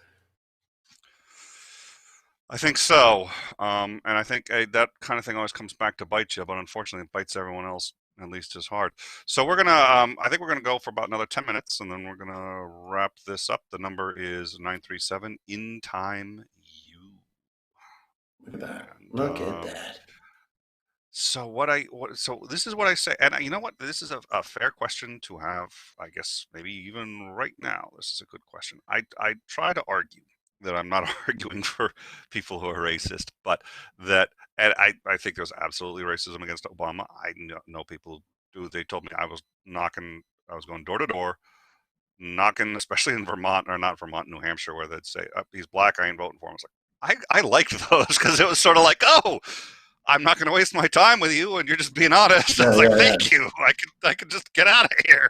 I think so, and I think that kind of thing always comes back to bite you, but unfortunately, it bites everyone else at least as hard. So we're gonna, I think we're gonna go for about another 10 minutes, and then we're gonna wrap this up. The number is 937 in time you. Look at that! Look at that! So so this is what I say, and you know what? This is a fair question to have. I guess maybe even right now, this is a good question. I try to argue that I'm not arguing for people who are racist, but that, and I think there's absolutely racism against Obama. I know people who do. They told me I was going door to door, knocking, especially in Vermont, or not Vermont, New Hampshire, where they'd say, oh, he's black, I ain't voting for him. I was like, I liked those, because it was sort of like, oh, I'm not going to waste my time with you, and you're just being honest. I was like, thank you. I could just get out of here.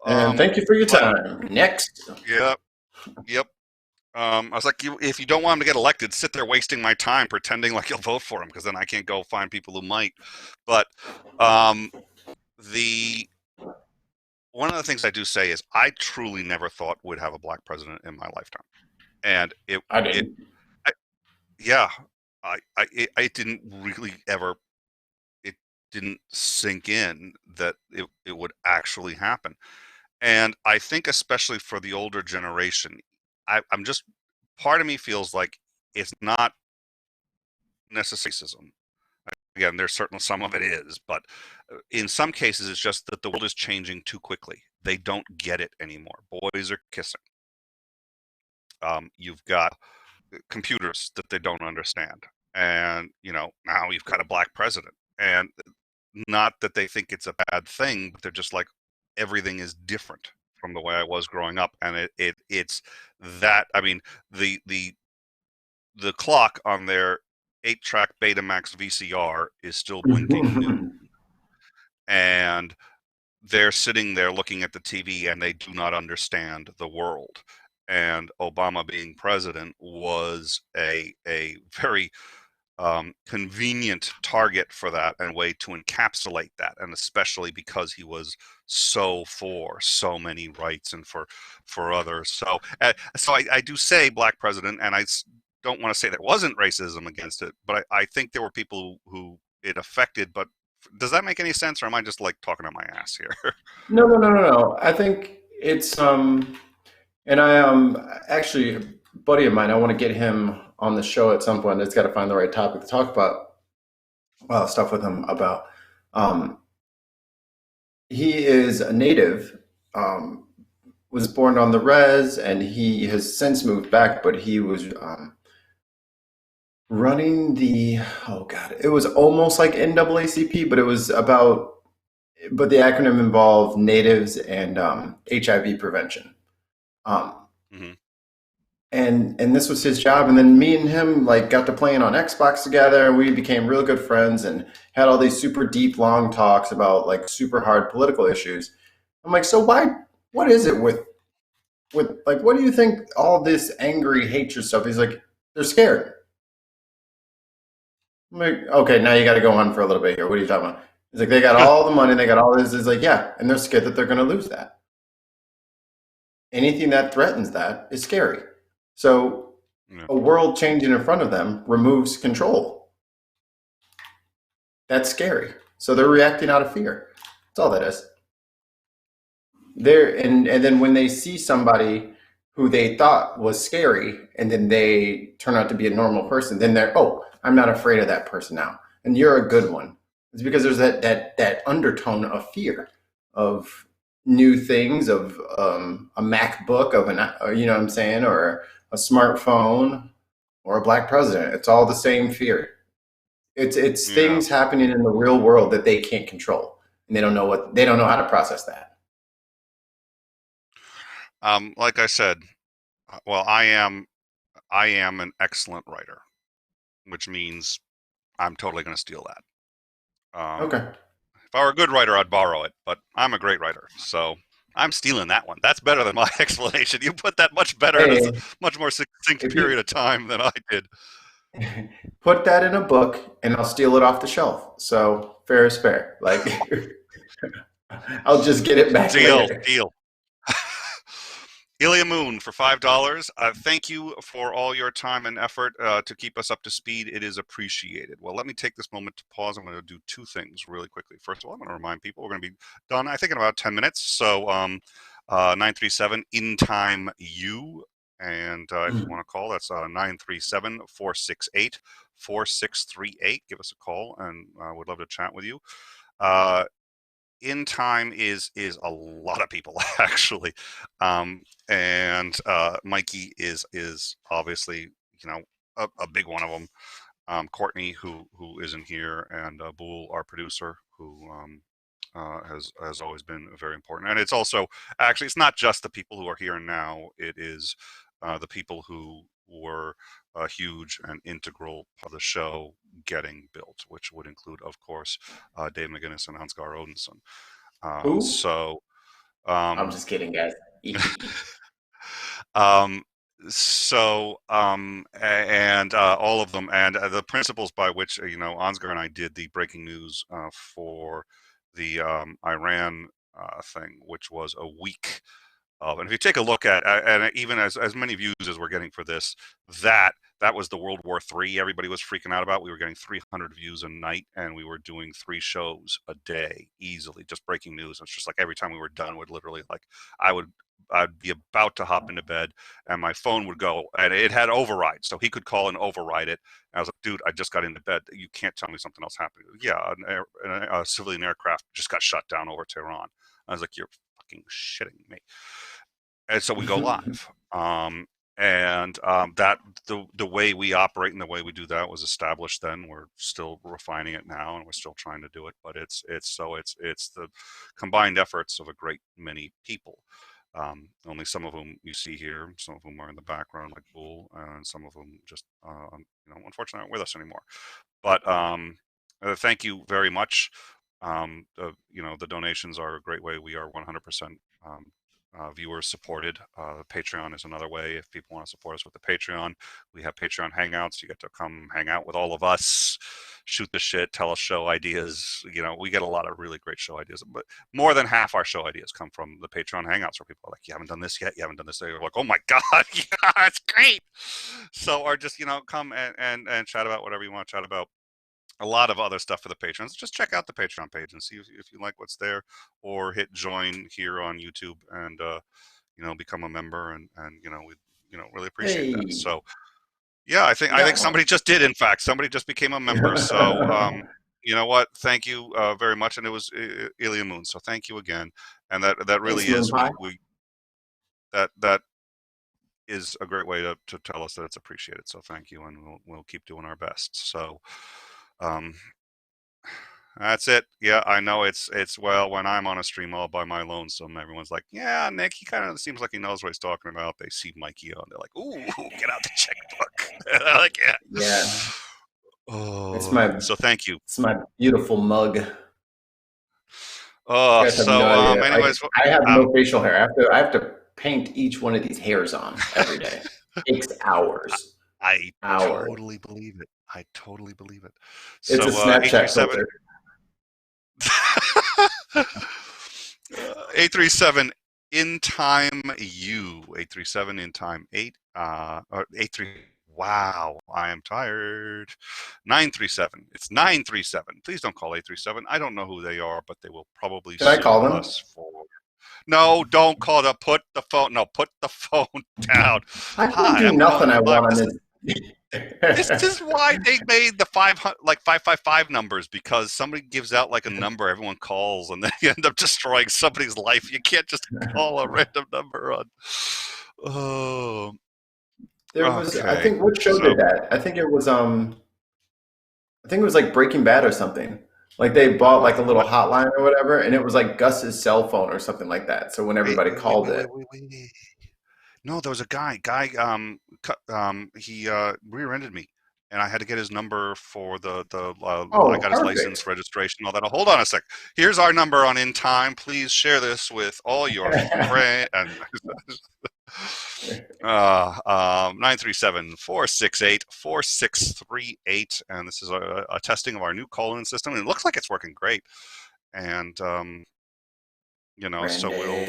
And thank you for your time. Next. Yep. I was like, if you don't want him to get elected, sit there wasting my time pretending like you'll vote for him, because then I can't go find people who might. But one of the things I do say is I truly never thought we'd have a black president in my lifetime, and it didn't really ever. It didn't sink in that it would actually happen. And I think especially for the older generation, I'm just, part of me feels like it's not necessarily racism. Again, there's certainly some of it is, but in some cases it's just that the world is changing too quickly. They don't get it anymore. Boys are kissing. You've got computers that they don't understand. And, now you've got a black president. And not that they think it's a bad thing, but they're just like, everything is different from the way I was growing up. And it's that, I mean, the clock on their 8-track Betamax VCR is still blinking noon. And they're sitting there looking at the TV, and they do not understand the world. And Obama being president was a very convenient target for that and way to encapsulate that, and especially because he was so for so many rights and for others. So I do say black president, and don't want to say there wasn't racism against it, but I think there were people who it affected. But does that make any sense, or am I just like talking out my ass here? No, no, no, no, no. I think it's and I actually a buddy of mine. I want to get him on the show at some point. It's got to find the right topic to talk about stuff with him about. Um, he is a native, was born on the res, and he has since moved back. But he was running the oh god, it was almost like NAACP, but it was about. But the acronym involved natives and HIV prevention. Um, Hmm. and this was his job. And then me and him like got to playing on Xbox together, and we became real good friends and had all these super deep, long talks about like super hard political issues. I'm like, so why? What is it with like? What do you think all this angry hatred stuff? He's like, they're scared. I'm like, okay, now you got to go on for a little bit here. What are you talking about? He's like, they got all the money, they got all this. He's like, yeah, and they're scared that they're going to lose that. Anything that threatens that is scary. So Yeah. a world changing in front of them removes control. That's scary. So they're reacting out of fear. That's all that is. And then when they see somebody who they thought was scary and then they turn out to be a normal person, then they're, oh, I'm not afraid of that person now. And you're a good one. It's because there's that undertone of fear of new things, of a MacBook, of you know what I'm saying, or a smartphone, or a black president. It's all the same fear. It's Yeah. things happening in the real world that they can't control, and they don't know how to process that. Like I said, well, I am an excellent writer, which means I'm totally going to steal that. Okay. If I were a good writer, I'd borrow it, but I'm a great writer, so I'm stealing that one. That's better than my explanation. You put that much better in a Hey, much more succinct if you period of time than I did. put that in a book, and I'll steal it off the shelf. So fair is fair. Like I'll just get it back Deal, later. deal. Ilya Moon for $5. Thank you for all your time and effort to keep us up to speed. It is appreciated. Well, let me take this moment to pause. I'm going to do two things really quickly. First of all, I'm going to remind people we're going to be done, I think, in about 10 minutes. So 937 in time you. And if you want to call, that's 937 468 4638. Give us a call, and we'd love to chat with you. In time is a lot of people actually, and Mikey is obviously, a big one of them. Courtney, who isn't here, and Boole, our producer, who has always been very important. And it's also, actually, it's not just the people who are here now. It is the people who were a huge and integral part of the show getting built, which would include, of course, Dave McGinnis and Ansgar Odinson. Who? So, I'm um, just kidding, guys. um, and all of them, and the principles by which, Ansgar and I did the breaking news for the Iran thing, which was a week of. And if you take a look at, and even as many views as we're getting for this, that was the World War III everybody was freaking out about. We were getting 300 views a night, and we were doing 3 shows a day easily, just breaking news. It's just like every time we were done, would literally, like, I'd be about to hop into bed, and my phone would go, and it had override, so he could call and override it. And I was like, dude, I just got into bed. You can't tell me something else happened. Yeah, a civilian aircraft just got shut down over Tehran. I was like, you're fucking shitting me. And so we go live. That the way we operate and the way we do that was established then. We're still refining it now, and we're still trying to do it. But it's the combined efforts of a great many people. Only some of whom you see here, some of whom are in the background, like Bull, and some of them just, unfortunately, aren't with us anymore. But thank you very much. the donations are a great way. We are 100% viewer supported. Patreon is another way if people want to support us with the Patreon. We have Patreon hangouts. You get to come hang out with all of us, shoot the shit, tell us show ideas. We get a lot of really great show ideas, but more than half our show ideas come from the Patreon hangouts where people are like, you haven't done this yet, you haven't done this yet. You're like, oh my God, yeah, that's great. So, or just, come and chat about whatever you want to chat about. A lot of other stuff for the patrons. Just check out the Patreon page and see if you like what's there, or hit join here on YouTube and become a member, and we really appreciate that. Hey, So yeah, I think yeah. somebody just did. In fact, somebody just became a member. So you know what? Thank you very much, and it was Ilya Moon. So thank you again, and that really Thanks, is Moon Pie. that is a great way to tell us that it's appreciated. So thank you, and we'll keep doing our best. So. That's it. Yeah, I know it's well, when I'm on a stream all by my lonesome, everyone's like, yeah, Nick, he kind of seems like he knows what he's talking about. They see Mikey on, they're like, ooh, get out the checkbook. They're like, yeah. Yeah. Oh, so thank you. It's my beautiful mug. Oh, You guys have so no idea. anyways, I have no facial hair. I have to paint each one of these hairs on every day. It takes hours. I Hours. totally believe it. I totally believe it. It's a Snapchat filter. 837 in time U 837 in time 8 or 83. Wow, I am tired. 937. It's 937. Please don't call 837. I don't know who they are, but they will probably Can I call them? us for. No, don't call them. Put the phone down. I can do nothing I want on this. This is why they made the 555 numbers, because somebody gives out like a number everyone calls, and then you end up destroying somebody's life. You can't just call a random number on. Oh, There was. Okay. I think what show did that? I think it was like Breaking Bad or something. Like they bought like a little hotline or whatever, and it was like Gus's cell phone or something like that. So when everybody called it. No, there was a guy. He rear-ended me, and I had to get his number for the. I got his license, registration, all that. Hold on a sec. Here's our number on In Time. Please share this with all your friends. 937-468-4638, and this is a testing of our new call-in system, and it looks like it's working great. And so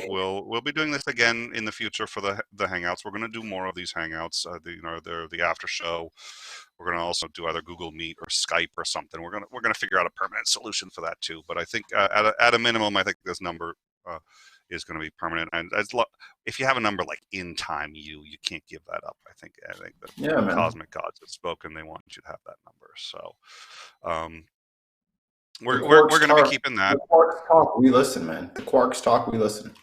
we'll be doing this again in the future for the hangouts. We're going to do more of these hangouts. The after show. We're going to also do either Google Meet or Skype or something. We're going to figure out a permanent solution for that too. But I think at a minimum, I think this number is going to be permanent. And if you have a number like In Time you can't give that up. I think the cosmic gods have spoken. They want you to have that number. So. We're going to be keeping that. The Quarks talk, we listen, man. The Quarks talk, we listen.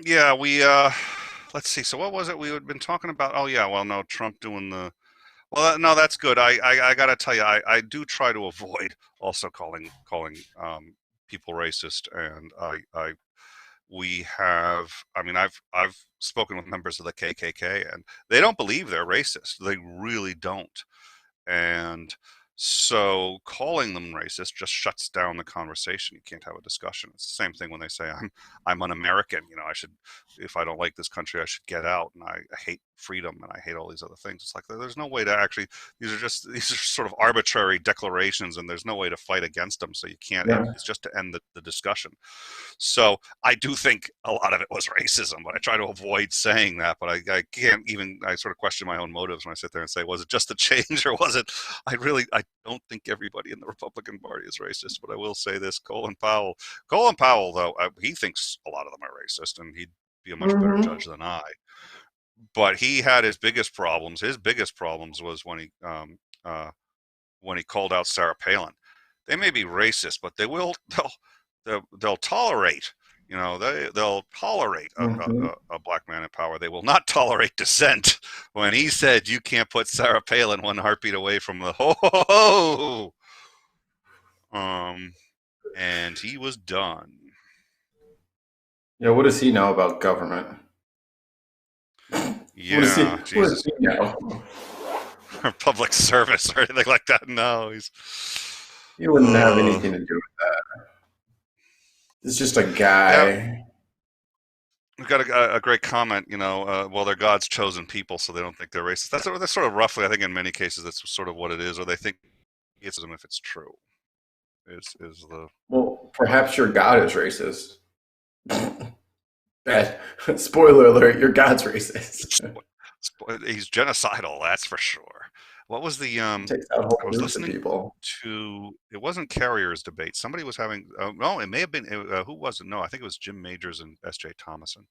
Yeah, we let's see. So what was it we had been talking about? Oh yeah, well no, Trump doing the. Well, no, that's good. I got to tell you, I do try to avoid also calling people racist, and I've spoken with members of the KKK, and they don't believe they're racist. They really don't. And so calling them racist just shuts down the conversation. You can't have a discussion. It's the same thing when they say I'm un-American. I should, if I don't like this country, I should get out, and I hate freedom, and I hate all these other things. It's like there's no way to actually. These are sort of arbitrary declarations, and there's no way to fight against them. So you can't. Yeah. It's just to end the discussion. So I do think a lot of it was racism, but I try to avoid saying that. But I can't even. I sort of question my own motives when I sit there and say, was it just a change, or was it? I don't think everybody in the Republican Party is racist, but I will say this: Colin Powell, though, he thinks a lot of them are racist, and he'd be a much better judge than I. But he had his biggest problems. His biggest problems was when he called out Sarah Palin. They may be racist, but they'll tolerate. They'll tolerate a black man in power. They will not tolerate dissent. When he said you can't put Sarah Palin one heartbeat away from the ho, and he was done. Yeah, what does he know about government? Yeah, what does he know? or public service or anything like that. No, he's. You wouldn't have anything to do with that. It's just a Yeah, guy. we've got a great comment. Well, they're God's chosen people, so they don't think they're racist. That's sort of roughly, I think, in many cases, that's sort of what it is, or they think it's them if it's true. Is the Well, perhaps your God is racist. Bad. Spoiler alert, your God's racist. he's genocidal, that's for sure. What was the He takes out whole I was groups of listening people. to, it wasn't Carrier's debate. Somebody was having, no, it may have been, who was it? No, I think it was Jim Majors and S.J. Thomason.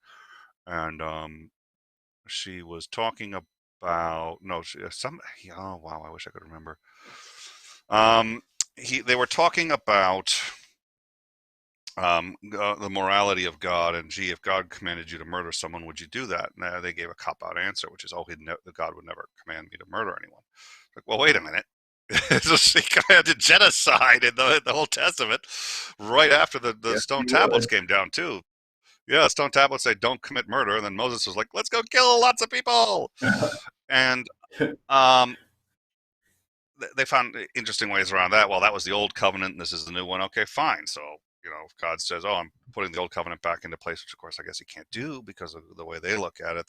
And she was talking about, no, oh, wow, I wish I could remember. They were talking about the morality of God, and gee, if God commanded you to murder someone, would you do that? And they gave a cop-out answer, which is, oh, God would never command me to murder anyone. Like, well, wait a minute. He commanded genocide in the Old Testament right after the Yes, stone he tablets would. came down too. Yeah, stone tablets say don't commit murder, and then Moses was like, let's go kill lots of people. And um, they found interesting ways around that. Well, that was the old covenant, and this is the new one. Okay, fine. So, if God says, oh, I'm putting the old covenant back into place, which of course I guess he can't do because of the way they look at it,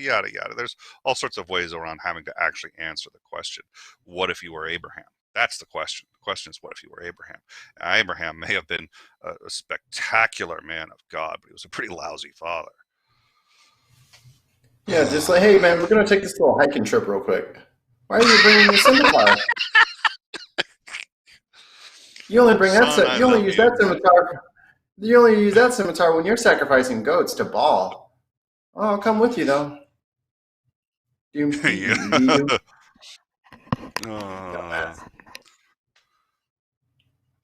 yada, yada. There's all sorts of ways around having to actually answer the question, what if you were Abraham? That's the question. The question is, what if you were Abraham? Abraham may have been a spectacular man of God, but he was a pretty lousy father. Yeah, just like, hey man, we're gonna take this little hiking trip real quick. Why are you bringing your scimitar? You only bring Son, that. I You only love use you. that scimitar. You only use that scimitar when you're sacrificing goats to Baal. Oh, I'll come with you though. Doom, dee, Yeah. doom, dee, doom. Uh, Dumbass.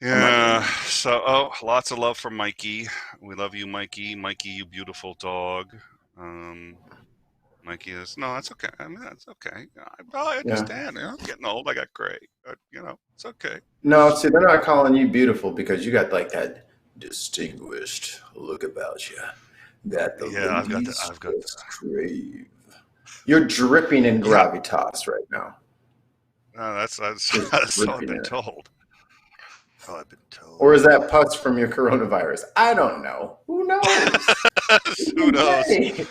I'm not doing Yeah. that. So, oh, lots of love from Mikey. We love you, Mikey. Mikey, you beautiful dog. Um, Mikey is no, that's okay. I mean, that's okay. I Yeah. understand. I'm getting old. I got gray. It's okay. No, see, they're not calling you beautiful because you got like that distinguished look about you that the Yeah, ladies I've got just crave. You're dripping in yeah. gravitas right now. That's Just that's all I've dripping in been it. told. All I've been Or is told. that pus from your coronavirus? I don't know. Who knows? Who Who can knows? say?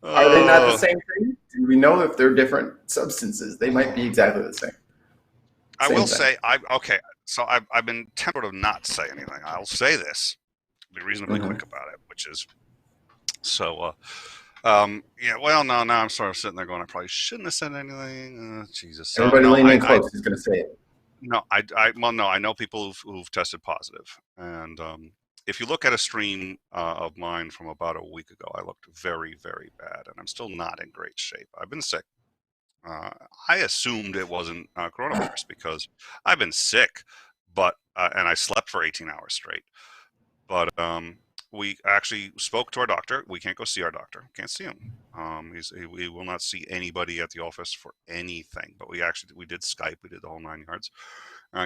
Are they not the Oh, same thing? Do we know if they're different substances? They might be exactly the same. I Same will thing. say okay. So I've been tempted to not say anything. I'll say this. Be reasonably Hmm. quick about it, which is so. Yeah. Well, no. Now I'm sort of sitting there going, I probably shouldn't have said anything. Jesus. So Everybody no, lean in close. He's going to say it. no, well, no, I know people who've tested positive, and if you look at a stream of mine from about a week ago, I looked very, very bad, and I'm still not in great shape. I've been sick. Uh, I assumed it wasn't coronavirus because I've been sick, but and I slept for 18 hours straight. But we actually spoke to our doctor. We can't go see our doctor. Can't see him. We will not see anybody at the office for anything. But we did Skype. We did the whole 9 yards.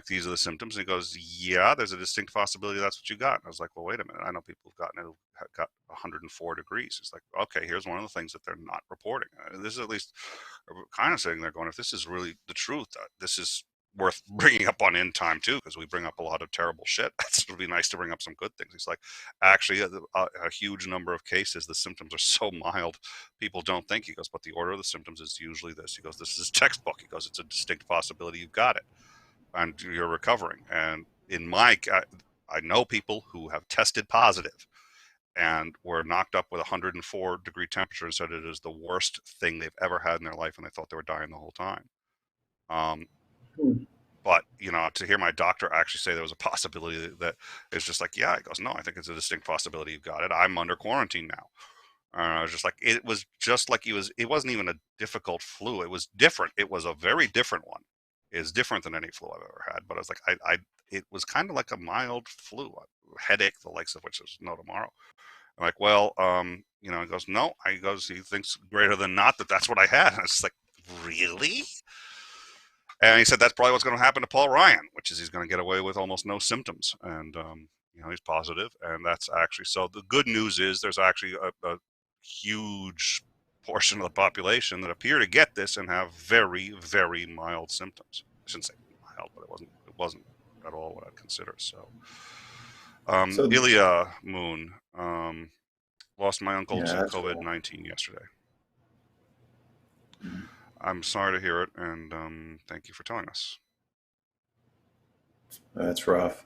These are the symptoms. And he goes, yeah, there's a distinct possibility that's what you got. And I was like, well, wait a minute. I know people who've got 104 degrees. It's like, okay, here's one of the things that they're not reporting. This is at least kind of sitting there going, if this is really the truth, this is worth bringing up on End Time too, because we bring up a lot of terrible shit. It would be nice to bring up some good things. He's like, actually, a huge number of cases, the symptoms are so mild, people don't think. He goes, but the order of the symptoms is usually this. He goes, this is textbook. He goes, it's a distinct possibility you've got it and you're recovering. And I know people who have tested positive and were knocked up with 104-degree temperature and said it is the worst thing they've ever had in their life, and they thought they were dying the whole time. Um, Hmm. but to hear my doctor actually say there was a possibility that it's just like, yeah, he goes, no, I think it's a distinct possibility you've got it. I'm under quarantine now. I was just like, it was just like it wasn't even a difficult flu. It was different. It was a very different one. It's different than any flu I've ever had. But I was like, it was kind of like a mild flu, a headache, the likes of which is no tomorrow. I'm like, well, he goes, no. He thinks greater than not that that's what I had. And I was just like, really? And he said that's probably what's going to happen to Paul Ryan, which is he's going to get away with almost no symptoms. And, he's positive. And that's actually, so the good news is there's actually a huge portion of the population that appear to get this and have very, very mild symptoms. I shouldn't say mild, but it wasn't at all what I'd consider. So, Ilya Moon, lost my uncle to COVID-19 yesterday. I'm sorry to hear it, and thank you for telling us. That's rough.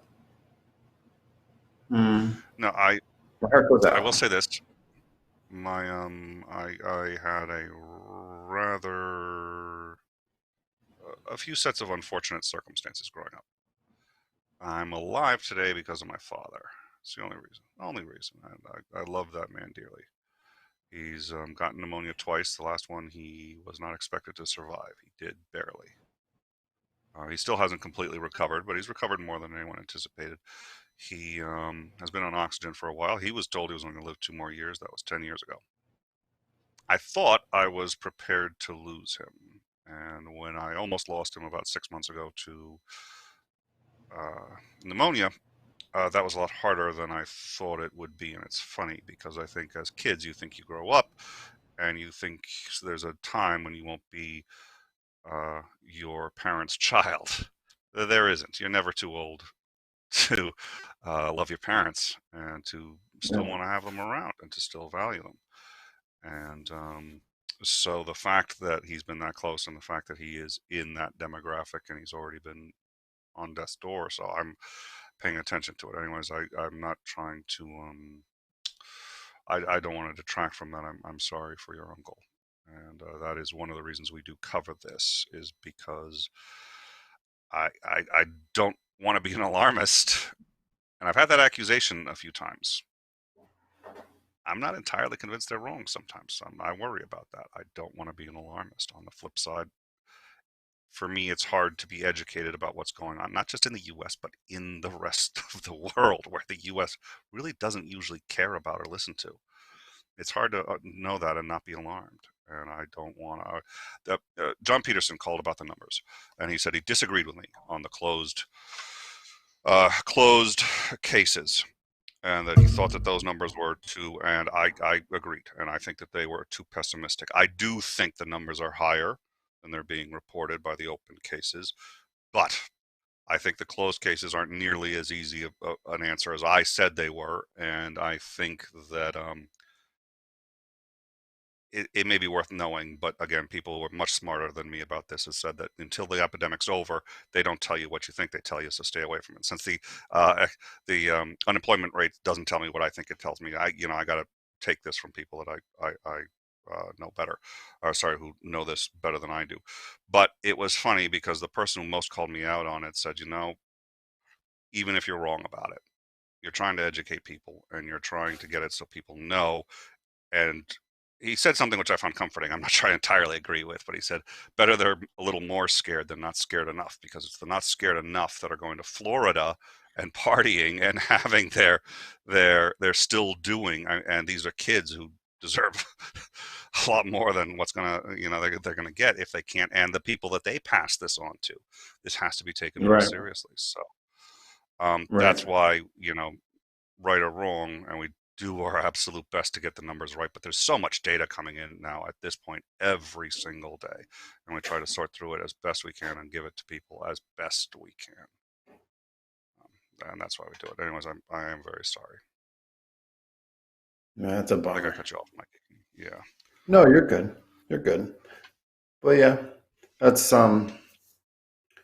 No, My heart goes out. I will say this. I had a few sets of unfortunate circumstances growing up. I'm alive today because of my father. It's the only reason. And I love that man dearly. He's gotten pneumonia twice. The last one he was not expected to survive. He did barely. He still hasn't completely recovered, but he's recovered more than anyone anticipated. He has been on oxygen for a while. He was told he was only going to live 2 more years. That was 10 years ago. I thought I was prepared to lose him. And when I almost lost him about 6 months ago to pneumonia, that was a lot harder than I thought it would be. And it's funny because I think as kids, you think you grow up and you think there's a time when you won't be your parent's child. There isn't. You're never too old to love your parents and to still want to have them around and to still value them. And so the fact that he's been that close and the fact that he is in that demographic and he's already been on death's door, so I'm paying attention to it. Anyways, I'm not trying to I don't want to detract from that. I'm sorry for your uncle. And that is one of the reasons we do cover this, is because I don't want to be an alarmist. And I've had that accusation a few times. I'm not entirely convinced they're wrong sometimes. I worry about that. I don't want to be an alarmist. On the flip side, for me, it's hard to be educated about what's going on, not just in the U.S., but in the rest of the world, where the U.S. really doesn't usually care about or listen to. It's hard to know that and not be alarmed. And I don't want to. John Peterson called about the numbers, and he said he disagreed with me on the closed cases, and that he thought that those numbers were too. And I agreed, and I think that they were too pessimistic. I do think the numbers are higher than they're being reported by the open cases, but I think the closed cases aren't nearly as easy an answer as I said they were, and I think that it may be worth knowing, but again, people who are much smarter than me about this have said that until the epidemic's over, they don't tell you what you think they tell you, so stay away from it. Since the unemployment rate doesn't tell me what I think it tells me, I got to take this from people that I know better, or sorry, who know this better than I do. But it was funny because the person who most called me out on it said, even if you're wrong about it, you're trying to educate people and you're trying to get it so people know. And he said something which I found comforting. I'm not sure I entirely agree with, but he said, better they're a little more scared than not scared enough, because it's the not scared enough that are going to Florida and partying and having they're still doing. And these are kids who deserve a lot more than what's going to, they're going to get if they can't. And the people that they pass this on to, this has to be taken very seriously. So that's why, right or wrong, and we do our absolute best to get the numbers right, but there's so much data coming in now at this point every single day, and we try to sort through it as best we can and give it to people as best we can, and that's why we do it. Anyways, I am very sorry. Yeah, that's a bummer. I think I cut you off, Mike. Yeah. No, you're good. But yeah, that's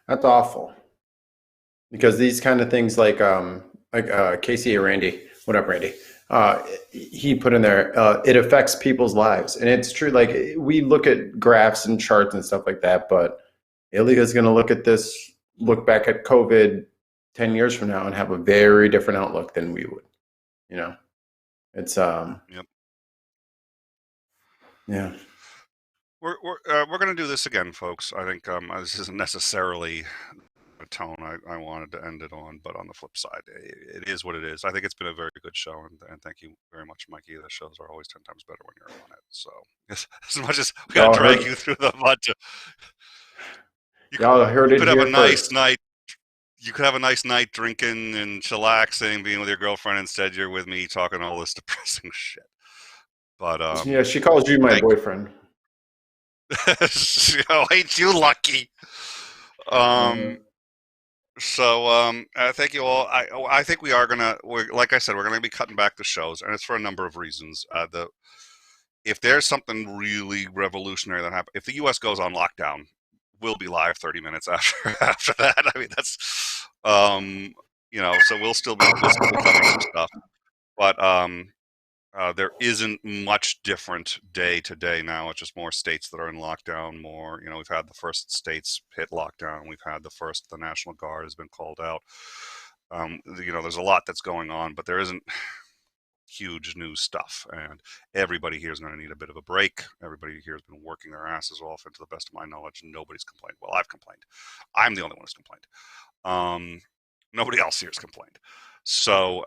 awful, because these kind of things like Casey or Randy, what up, Randy? He put in there, it affects people's lives. And it's true. Like, we look at graphs and charts and stuff like that, but Ilya's going to look back at COVID 10 years from now and have a very different outlook than we would, it's, Yep. Yeah. We're going to do this again, folks. I think this isn't necessarily a tone I wanted to end it on, but on the flip side, it is what it is. I think it's been a very good show, and thank you very much, Mikey. The shows are always 10 times better when you're on it. So as much as we got to drag you through the mud, you could have a nice night. You could have a nice night drinking and chillaxing, being with your girlfriend. Instead, you're with me talking all this depressing shit. But Yeah, she calls you my boyfriend. oh, ain't you lucky? Um, thank you all. I think like I said, we're gonna be cutting back the shows, and it's for a number of reasons. If there's something really revolutionary that happens, if the U.S. goes on lockdown, we'll be live 30 minutes after that. I mean, that's so we'll still be covering some stuff, but there isn't much different day to day now. It's just more states that are in lockdown. More, we've had the first states hit lockdown. We've had the National Guard has been called out. There's a lot that's going on, but there isn't huge new stuff, and everybody here is going to need a bit of a break. Everybody here has been working their asses off, and to the best of my knowledge, nobody's complained. Well, I've complained. I'm the only one who's complained. Nobody else here has complained. So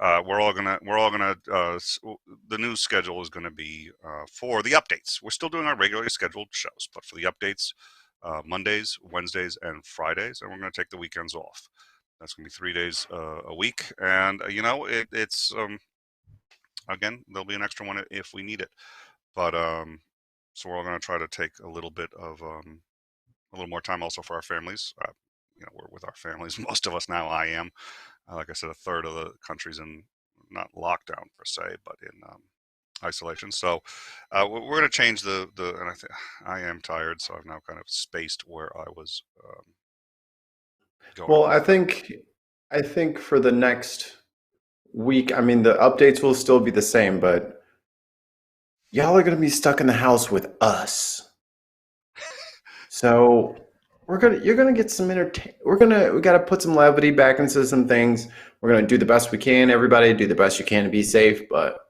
the new schedule is going to be for the updates. We're still doing our regularly scheduled shows, but for the updates, Mondays, Wednesdays, and Fridays, and we're going to take the weekends off. That's going to be 3 days a week, and it's again, there'll be an extra one if we need it. But so we're all going to try to take a little bit of a little more time also for our families. We're with our families. Most of us now. I am. Like I said, a third of the country's in not lockdown per se, but in isolation. So we're going to change the and I am tired, so I've now kind of spaced where I was going. Well, I think for the next week, I mean, the updates will still be the same, but y'all are going to be stuck in the house with us. So you're gonna get some we got to put some levity back into some things. We're gonna do the best we can. Everybody, do the best you can to be safe, but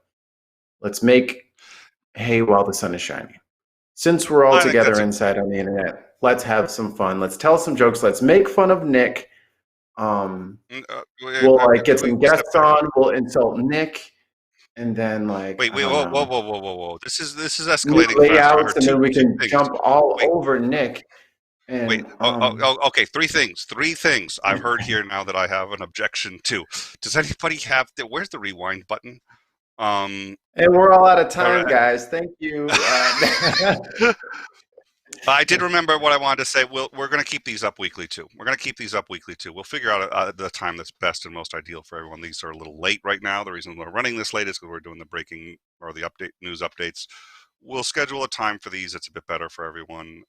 let's make hay while the sun is shining. Since we're all together inside on the internet, let's have some fun. Let's tell some jokes. Let's make fun of Nick. We'll get some guests on. We'll insult Nick, and then wait, whoa! This is escalating layouts, and then we can jump all over Nick. And, wait, okay. Three things I've heard here now that I have an objection to. Does anybody have where's the rewind button? And we're all out of time, guys. Thank you. I did remember what I wanted to say. We're going to keep these up weekly too. We'll figure out the time that's best and most ideal for everyone. These are a little late right now. The reason we're running this late is because we're doing the breaking or the news updates. We'll schedule a time for these. It's a bit better for everyone.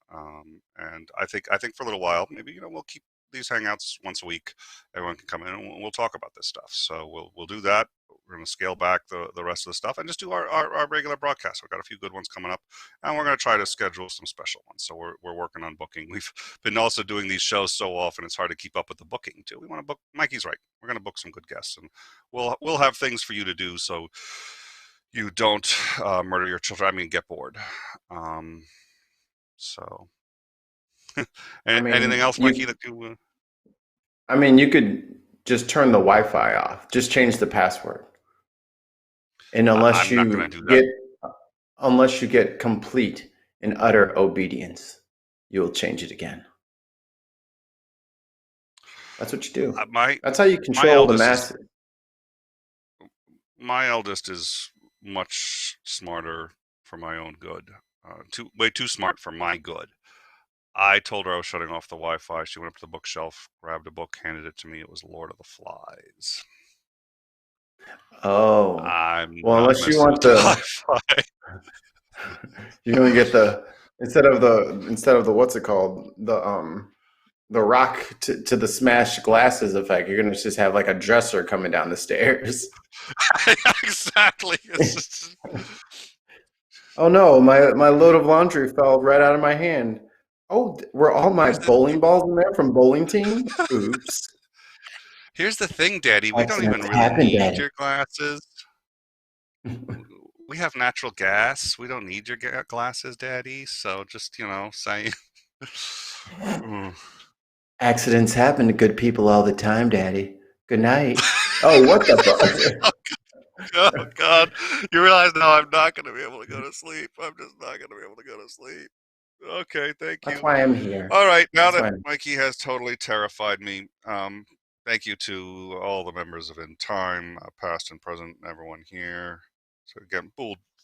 And I think for a little while, maybe we'll keep these hangouts once a week. Everyone can come in and we'll talk about this stuff. So we'll do that. We're going to scale back the rest of the stuff and just do our regular broadcast. We've got a few good ones coming up, and we're going to try to schedule some special ones. So we're working on booking. We've been also doing these shows so often it's hard to keep up with the booking too. We want to book. Mikey's right. We're going to book some good guests, and we'll have things for you to do so you don't murder your children. I mean, get bored. Anything else, Mikey? That you? I mean, you could just turn the Wi-Fi off. Just change the password. And unless you get complete and utter obedience, you will change it again. That's what you do. That's how you control the masses. My eldest is much smarter for my own good. Way too smart for my good. I told her I was shutting off the Wi-Fi. She went up to the bookshelf, grabbed a book, handed it to me. It was Lord of the Flies. Oh, well, unless you want you're gonna get instead of the what's it called, the rock to the smashed glasses effect. You're gonna just have like a dresser coming down the stairs. Exactly. Oh no, my load of laundry fell right out of my hand. Oh, were all my bowling balls in there from bowling team? Oops. Here's the thing, Daddy. We don't even really need your glasses. We have natural gas. We don't need your glasses, Daddy. So just, say. Accidents happen to good people all the time, Daddy. Good night. Oh, what the fuck? Oh, God. You realize now I'm not going to be able to go to sleep. I'm just not going to be able to go to sleep. Okay, thank you. That's why I'm here. All right, now that Mikey has totally terrified me, thank you to all the members of In Time, past and present, everyone here. So again,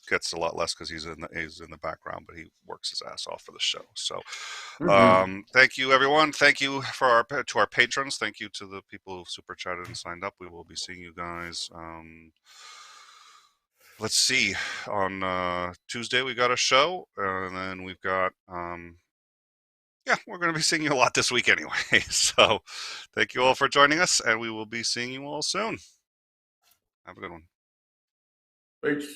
gets a lot less because he's in the background, but he works his ass off for the show. So, thank you, everyone. Thank you to our patrons. Thank you to the people who super chatted and signed up. We will be seeing you guys. Let's see. On Tuesday we got a show, and then we've got yeah, we're going to be seeing you a lot this week anyway. So, thank you all for joining us, and we will be seeing you all soon. Have a good one. Peace.